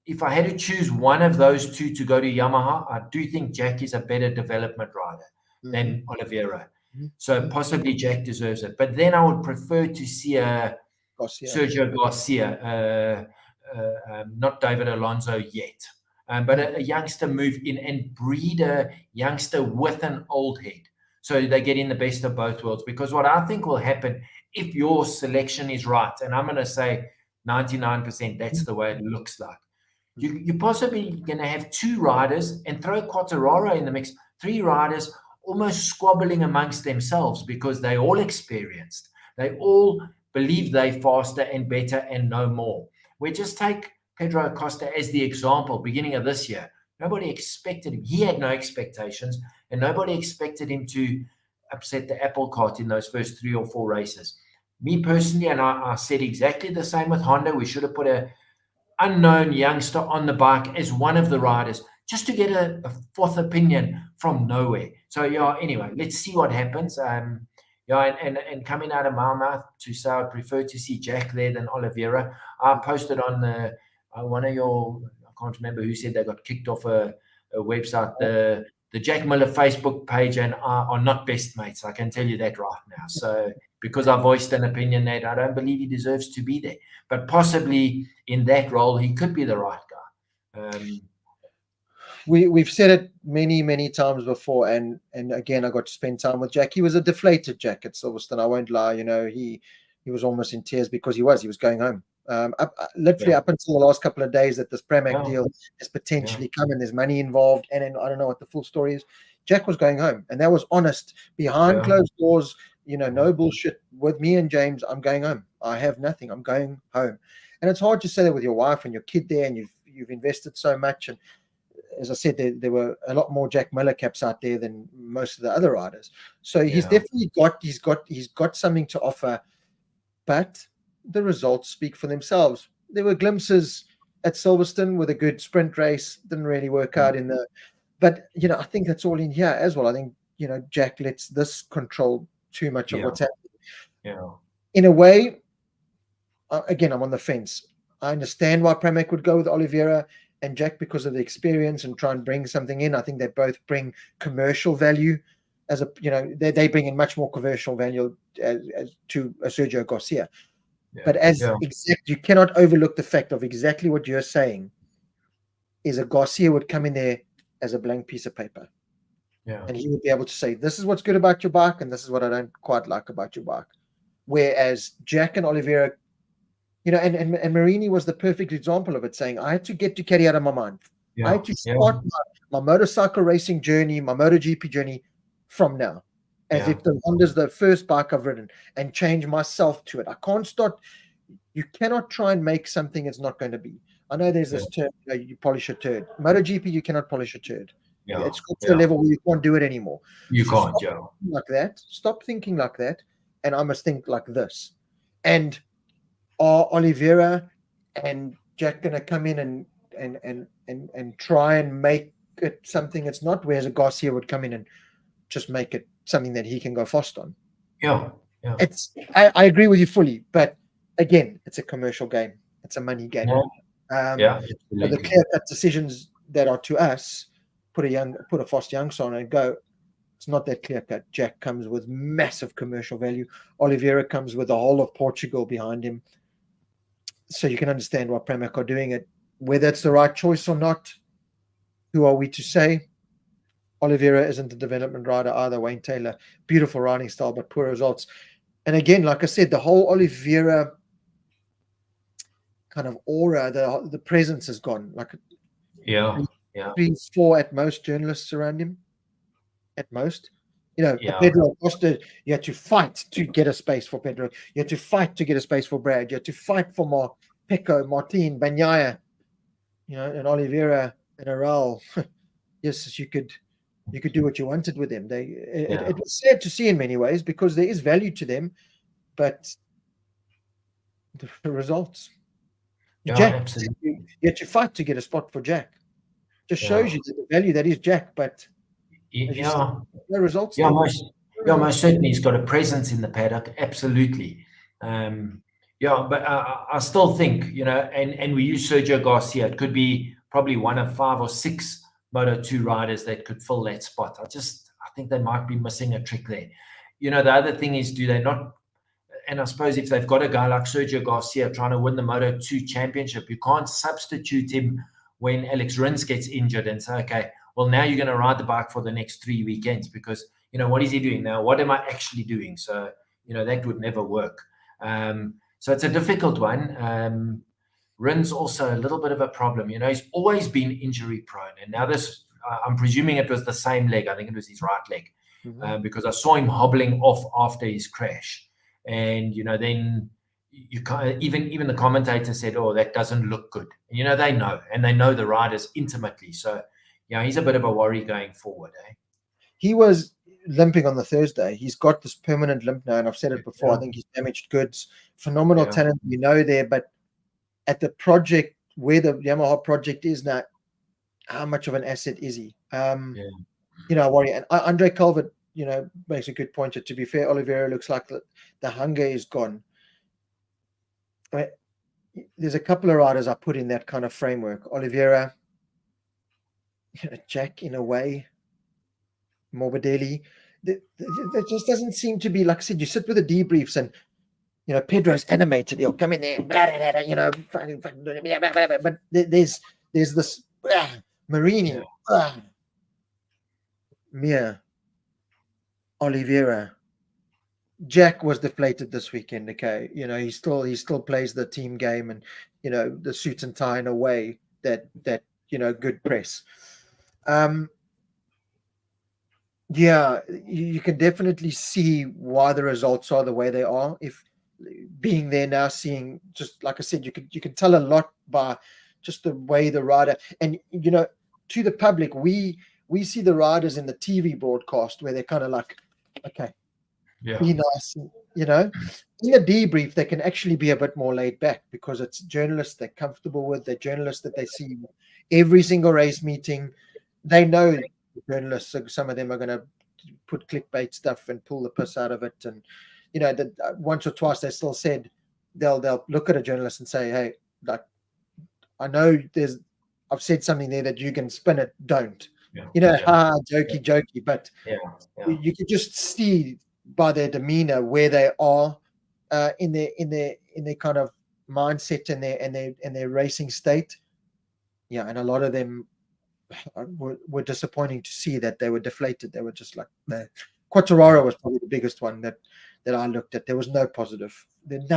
if I had to choose one of those two to go to Yamaha, I do think Jack is a better development rider than Oliveira. So possibly Jack deserves it. But then I would prefer to see a Sergio Garcia, not David Alonso yet, but a youngster move in and breed a youngster with an old head. So they get in the best of both worlds. Because what I think will happen if your selection is right, and I'm going to say 99%, that's the way it looks like. You're possibly going to have two riders and throw Quartararo in the mix, three riders almost squabbling amongst themselves because they're all experienced. They all believe they're faster and better and know more. We just take Pedro Acosta as the example, beginning of this year. Nobody expected him. He had no expectations, and nobody expected him to upset the apple cart in those first 3 or 4 races. Me personally, and I said exactly the same with Honda, we should have put a unknown youngster on the bike as one of the riders just to get a fourth opinion from nowhere. So yeah, anyway, let's see what happens. And coming out of my mouth to say I'd prefer to see Jack there than Oliveira. I posted on the one of your, I can't remember who said they got kicked off a website, the Jack Miller Facebook page, and I are not best mates. I can tell you that right now. So because I voiced an opinion that I don't believe he deserves to be there, but possibly in that role he could be the right guy. We've said it many times before, and again, I got to spend time with Jack. He was a deflated Jack at Silverstone. I won't lie. He was almost in tears because he was going home. Literally up until the last couple of days that this Pramac deal has potentially come and there's money involved, and then I don't know what the full story is. Jack was going home, and that was honest behind closed doors. No bullshit with me and James. I'm going home. I have nothing. I'm going home, and it's hard to say that with your wife and your kid there, and you've invested so much. And as I said, there were a lot more Jack Miller caps out there than most of the other riders. So he's definitely got something to offer, but the results speak for themselves. There were glimpses at Silverstone with a good sprint race, didn't really work out but I think that's all in here as well. I think Jack lets this control too much of what's happening. Yeah. In a way, again, I'm on the fence. I understand why Pramac would go with Oliveira and Jack because of the experience and try and bring something in. I think they both bring commercial value they bring in much more commercial value as to Sergio Garcia. But you cannot overlook the fact of exactly what you're saying is a Garcia would come in there as a blank piece of paper. Yeah. And he would be able to say, this is what's good about your bike and this is what I don't quite like about your bike. Whereas Jack and Oliveira, and Marini was the perfect example of it, saying, I had to get Ducati out of my mind. I had to start my motorcycle racing journey, my MotoGP journey from now. As if the Honda's the first bike I've ridden, and change myself to it. I can't start. You cannot try and make something it's not going to be. I know there's this term, you polish a turd. MotoGP, you cannot polish a turd. It's got to a level where you can't do it anymore. You can't, like that. Stop thinking like that, and I must think like this. And are Oliveira and Jack going to come in and try and make it something it's not, whereas a Garcia would come in and just make it something that he can go fast on? I agree with you fully, but again, it's a commercial game. It's a money game. The clear-cut decisions that are to us, put a fast youngster on and go. It's not that clear-cut. Jack comes with massive commercial value. Oliveira comes with the whole of Portugal behind him. So you can understand why Pramac are doing it. Whether it's the right choice or not, who are we to say? Oliveira isn't a development rider either. Wayne Taylor, beautiful riding style, but poor results. And again, like I said, the whole Oliveira kind of aura, the presence is gone. Like 3, 4 at most journalists around him. At most. Pedro Acosta, you had to fight to get a space for Pedro. You had to fight to get a space for Brad. You had to fight for Pecco, Martin, Bagnaia. And Oliveira And Aral, yes, you could do what you wanted with them. Yeah. It was sad to see in many ways because there is value to them, but the results. Yeah, Jack, absolutely. you had to fight to get a spot for Jack. Just shows Yeah. you the value that is Jack, but as you said, Yeah. no results Yeah, there. most No yeah, results. most certainly he's got a presence in the paddock. Absolutely. Yeah, but I still think, and we use Sergio Garcia. It could be probably one of 5 or 6 Moto2 riders that could fill that spot. I think they might be missing a trick there. The other thing is, do they not? And I suppose if they've got a guy like Sergio Garcia trying to win the Moto2 championship, you can't substitute him when Alex Rins gets injured and say, okay, well, now you're going to ride the bike for the next 3 weekends because, what is he doing now? What am I actually doing? So, that would never work. So it's a difficult one. Rins also a little bit of a problem. He's always been injury prone. And now I'm presuming it was the same leg. I think it was his right leg because I saw him hobbling off after his crash. And, then you can't, even the commentator said, oh, that doesn't look good. And, they know, and they know the riders intimately. So, he's a bit of a worry going forward. He was limping on the Thursday. He's got this permanent limp now, and I've said it before. I think he's damaged goods. Phenomenal talent, there, but at the project where the Yamaha project is now, how much of an asset is he? I worry. And Andre Calvert, makes a good point. To be fair, Oliveira looks like the hunger is gone. I mean, there's a couple of riders I put in that kind of framework. Oliveira, Jack in a way, Morbidelli. That just doesn't seem to be, like I said, you sit with the debriefs and, Pedro's animated. He'll come in there, but there's this Marini, Mir, Oliveira. Jack was deflated this weekend. Okay, he still plays the team game and the suit and tie in a way that good press. Yeah, you can definitely see why the results are the way they are. If being there now, seeing, just like I said, you can tell a lot by just the way the rider, and to the public, we see the riders in the TV broadcast where they're kind of like, okay, be nice, in the debrief they can actually be a bit more laid back because it's journalists they're comfortable with. They're journalists that they see every single race meeting. They know journalists, so some of them are going to put clickbait stuff and pull the piss out of it, and that once or twice they still said they'll look at a journalist and say, hey, like, I know I've said something there that you can spin it, don't jokey, but you can just see by their demeanor where they are in their kind of mindset and their racing state. And a lot of them were disappointing to see that they were deflated. They were just like, Quartararo was probably the biggest one that I looked at. There was no positive. There's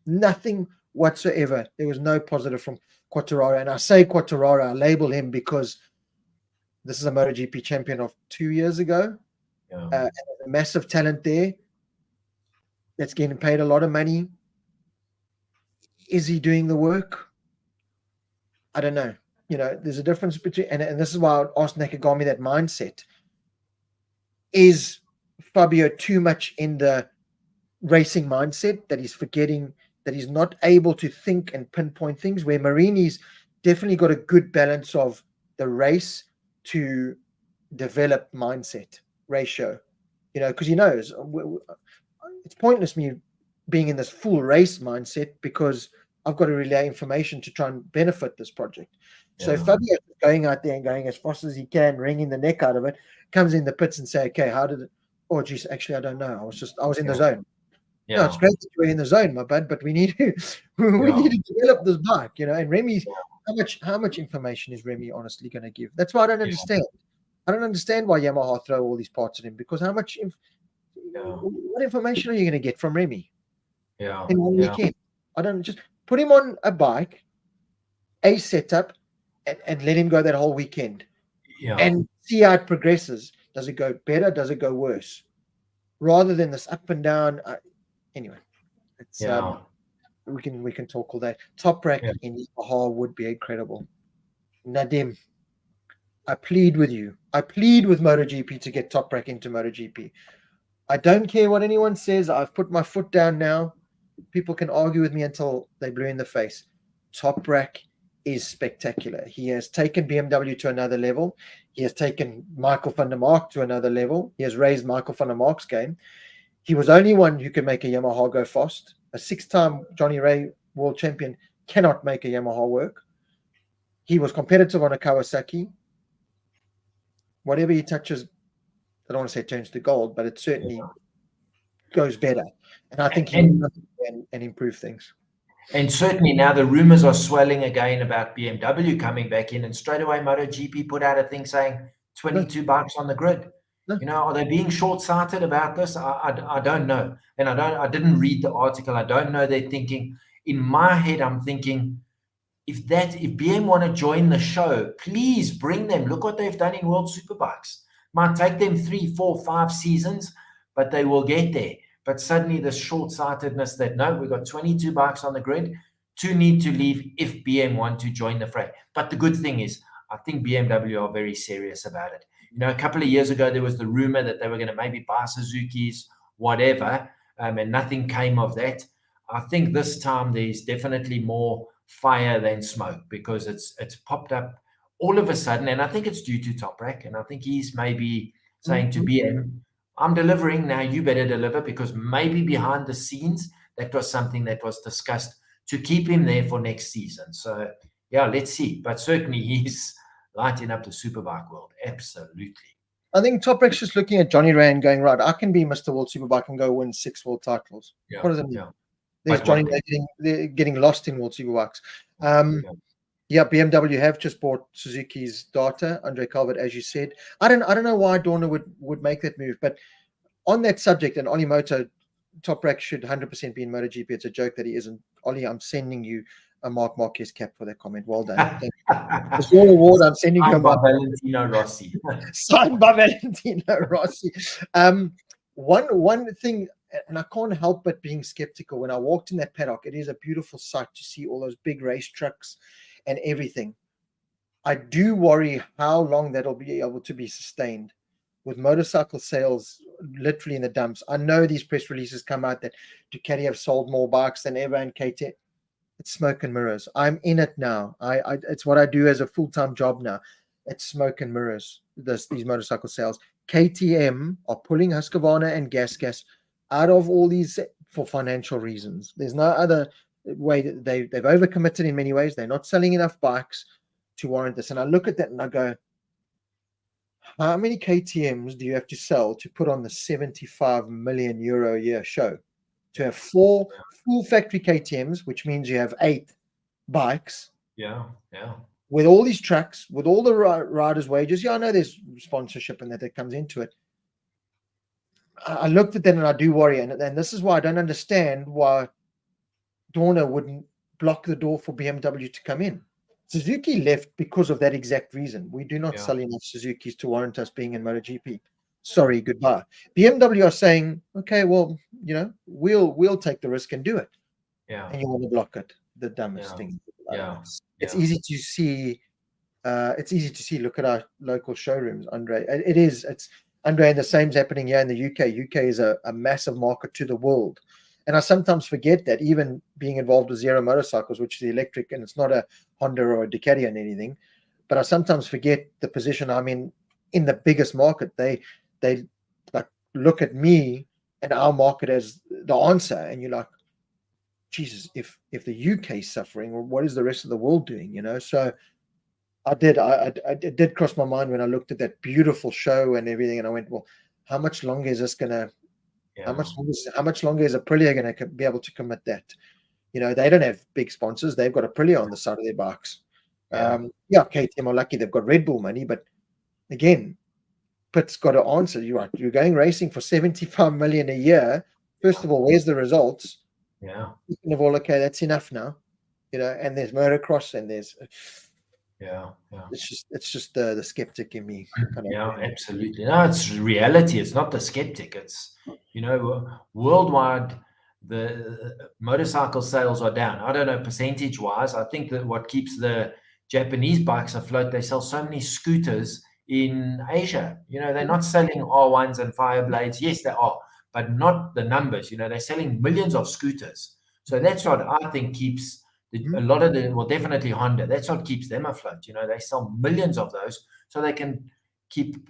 nothing whatsoever. There was no positive from Quartararo. And I say Quartararo, I label him because this is a MotoGP champion of 2 years ago. A massive talent there that's getting paid a lot of money. Is he doing the work? I don't know. There's a difference between, and this is why I asked Nakagami that mindset. Is Fabio too much in the racing mindset that he's forgetting, that he's not able to think and pinpoint things, where Marini's definitely got a good balance of the race to develop mindset ratio, because he knows it's pointless me being in this full race mindset because I've got to relay information to try and benefit this project. So Fabio going out there and going as fast as he can, wringing the neck out of it, comes in the pits and say, okay, how did it? Oh, geez, actually, I don't know. I was in the zone. No, it's great that you're in the zone, my bud, but we need to need to develop this bike, And Remy, how much information is Remy honestly going to give? That's why I don't understand. I don't understand why Yamaha throw all these parts at him, because how much what information are you going to get from Remy in one weekend? I don't, just put him on a bike, a setup, and let him go that whole weekend and see how it progresses. Does it go better? Does it go worse? Rather than this up and down. Anyway, it's we can talk all day. Top rack in Yamaha would be incredible. Nadim, I plead with you. I plead with MotoGP to get Toprak into MotoGP. I don't care what anyone says. I've put my foot down now. People can argue with me until they blue in the face. Toprak is spectacular. He has taken BMW to another level. He has taken Michael van der Mark to another level. He has raised Michael van der Mark's game. He was only one who could make a Yamaha go fast. A 6-time Johnny Ray world champion cannot make a Yamaha work. He was competitive on a Kawasaki. Whatever he touches, I don't want to say turns to gold, but it certainly goes better. And I think he will and improve things. And certainly now the rumors are swelling again about BMW coming back in, and straight away MotoGP put out a thing saying 22 bikes on the grid. No. You know, are they being short-sighted about this? I don't know, and I didn't read the article. I don't know their thinking. In my head, I'm thinking, if BM want to join the show, please bring them. Look what they've done in World Superbikes. Might take them 3, 4, 5 seasons, but they will get there. But suddenly this short-sightedness that, no, we've got 22 bikes on the grid, 2 need to leave if BM want to join the fray. But the good thing is, I think BMW are very serious about it. You know, a couple of years ago, there was the rumor that they were going to maybe buy Suzuki's, whatever, and nothing came of that. I think this time there's definitely more fire than smoke, because it's popped up all of a sudden, and I think it's due to Toprak, and I think he's maybe saying to BM, I'm delivering, now you better deliver, because maybe behind the scenes that was something that was discussed to keep him there for next season. So yeah, let's see, but certainly he's lighting up the Superbike world. Absolutely. I think Toprak's just looking at Johnny Ray and going, right, I can be Mr. World Superbike and go win 6 world titles. Yeah, what does it mean? Yeah. There's Johnny Ray getting lost in World Superbikes. Yeah, BMW have just bought Suzuki's data, Andre Calvert, as you said. I don't know why Dorna would make that move, but on that subject, and Oli Moto, Toprak should 100% be in MotoGP. It's a joke that he isn't. Oli, I'm sending you a Mark Marquez cap for that comment. Well done. It's your award. I'm sending you a Mark Valentino Rossi. Signed by Valentino Rossi. One thing, and I can't help but being skeptical, when I walked in that paddock, it is a beautiful sight to see all those big race trucks and everything. I do worry how long that'll be able to be sustained with motorcycle sales literally in the dumps. I know these press releases come out that Ducati have sold more bikes than ever, and KTM. It's smoke and mirrors. I'm in it now. It's what I do as a full-time job now. It's smoke and mirrors, these motorcycle sales. KTM are pulling Husqvarna and Gas out of all these for financial reasons. There's no other way. They've overcommitted in many ways. They're not selling enough bikes to warrant this. And I look at that and I go, how many KTMs do you have to sell to put on the 75 million euro a year show? To have 4 full factory KTMs, which means you have 8 bikes. Yeah. With all these trucks, with all the riders' wages. Yeah, I know there's sponsorship and that comes into it. I looked at that and I do worry. And this is why I don't understand why Dorna wouldn't block the door for BMW to come in. Suzuki left because of that exact reason. We do not sell enough Suzukis to warrant us being in MotoGP. Sorry, goodbye. BMW are saying, okay, well, you know, we'll take the risk and do it. Yeah. And you want to block it. The dumbest thing. It's easy to see. Look at our local showrooms, Andre. It's Andre, and the same's happening here in the UK. UK is a massive market to the world. And I sometimes forget that, even being involved with Zero Motorcycles, which is the electric, and it's not a Honda or a Ducati and anything, but I sometimes forget the position I'm in the biggest market. They like look at me and our market as the answer, and you're like, Jesus, if the UK is suffering, what is the rest of the world doing? You know, so I did cross my mind when I looked at that beautiful show and everything, and I went, well, how much longer is this gonna? How much longer is Aprilia going to be able to commit that? You know, they don't have big sponsors. They've got Aprilia on the side of their bikes. KTM are lucky they've got Red Bull money, but again, Pitt's got to answer. You're right. You're going racing for 75 million a year. First of all, where's the results? Yeah. Second of all, okay, that's enough now. You know, and there's motocross and there's It's just the skeptic in me. Absolutely. No, it's reality. It's not the skeptic. It's, you know, worldwide, the motorcycle sales are down. I don't know percentage wise. I think that what keeps the Japanese bikes afloat. They sell so many scooters in Asia. They're not selling R1s and Fireblades. Yes, they are, but not the numbers. They're selling millions of scooters. So that's what I think keeps a lot of them. Well, definitely Honda. That's what keeps them afloat. They sell millions of those, so they can keep,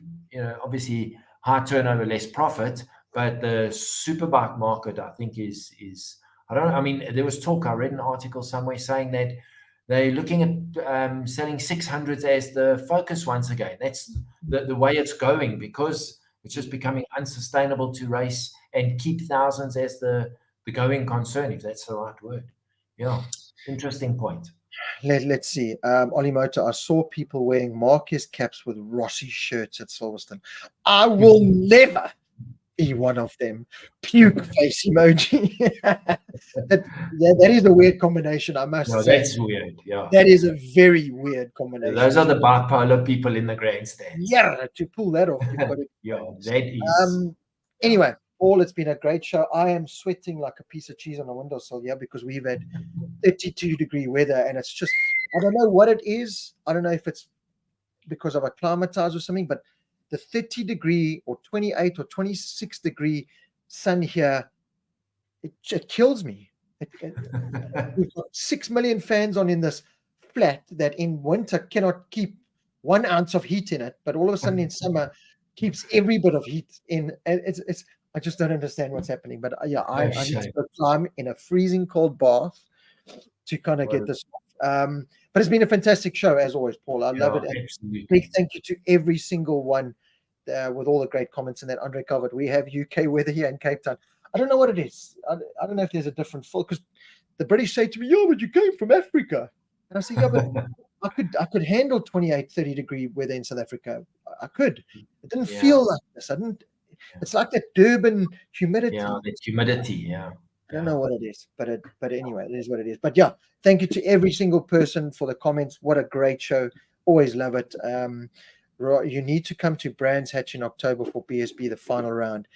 obviously high turnover, less profit. But the superbike market, I think, is I don't know. I mean, there was talk. I read an article somewhere saying that they're looking at selling 600s as the focus once again. That's the way it's going, because it's just becoming unsustainable to race and keep thousands as the going concern, if that's the right word. Yeah, interesting point. Let's see. Ollie Motor, I saw people wearing Marquez caps with Rossi shirts at Silverstone. I will never be one of them. Puke face emoji. that is a weird combination, I must say. That's weird. Yeah, that is a very weird combination. Those are the bipolar people in the grandstands. Yeah, to pull that off, you've got to. That is. Anyway, Paul, it's been a great show. I am sweating like a piece of cheese on a windowsill here, because we've had 32-degree weather, and it's just, I don't know what it is. I don't know if it's because of acclimatized or something, but the 30-degree or 28 or 26-degree sun here, it kills me. We've got 6 million fans on in this flat that in winter cannot keep 1 ounce of heat in it, but all of a sudden in summer keeps every bit of heat in. And it's I just don't understand what's happening. But yeah, I need to go climb in a freezing cold bath to kind of get this off. But it's been a fantastic show as always, Paul. I love it. Absolutely. Big thank you to every single one with all the great comments in that Andre covered. We have UK weather here in Cape Town. I don't know what it is. I don't know if there's a different feel, because the British say to me, "Yeah, but you came from Africa," and I say, "Yeah, but I could handle 28, 30-degree weather in South Africa. I could. It didn't feel like this. I didn't. It's like that Durban humidity. Yeah, that humidity. Yeah. I don't know what it is, but anyway, it is what it is. But yeah, thank you to every single person for the comments. What a great show. Always love it. You need to come to Brands Hatch in October for BSB, the final round.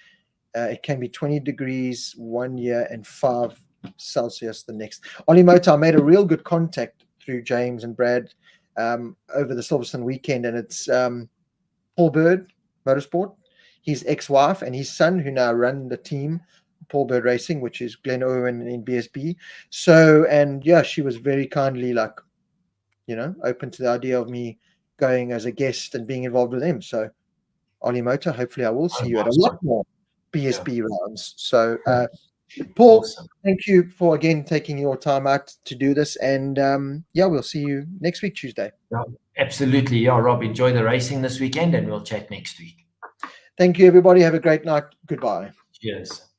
It can be 20 degrees 1 year and 5 Celsius the next. Ollie Motor, I made a real good contact through James and Brad over the Silverstone weekend, and it's Paul Bird Motorsport, his ex-wife and his son, who now run the team, Paul Bird Racing, which is Glenn Owen in BSB. So, and yeah, she was very kindly, like, open to the idea of me going as a guest and being involved with them. So, Ollie Motor, hopefully I will see you at a lot more BSB rounds. So, Paul, thank you for again taking your time out to do this, and yeah, we'll see you next week, Tuesday. Absolutely. Yeah, Rob, enjoy the racing this weekend, and we'll chat next week. Thank you, everybody. Have a great night. Goodbye. Cheers.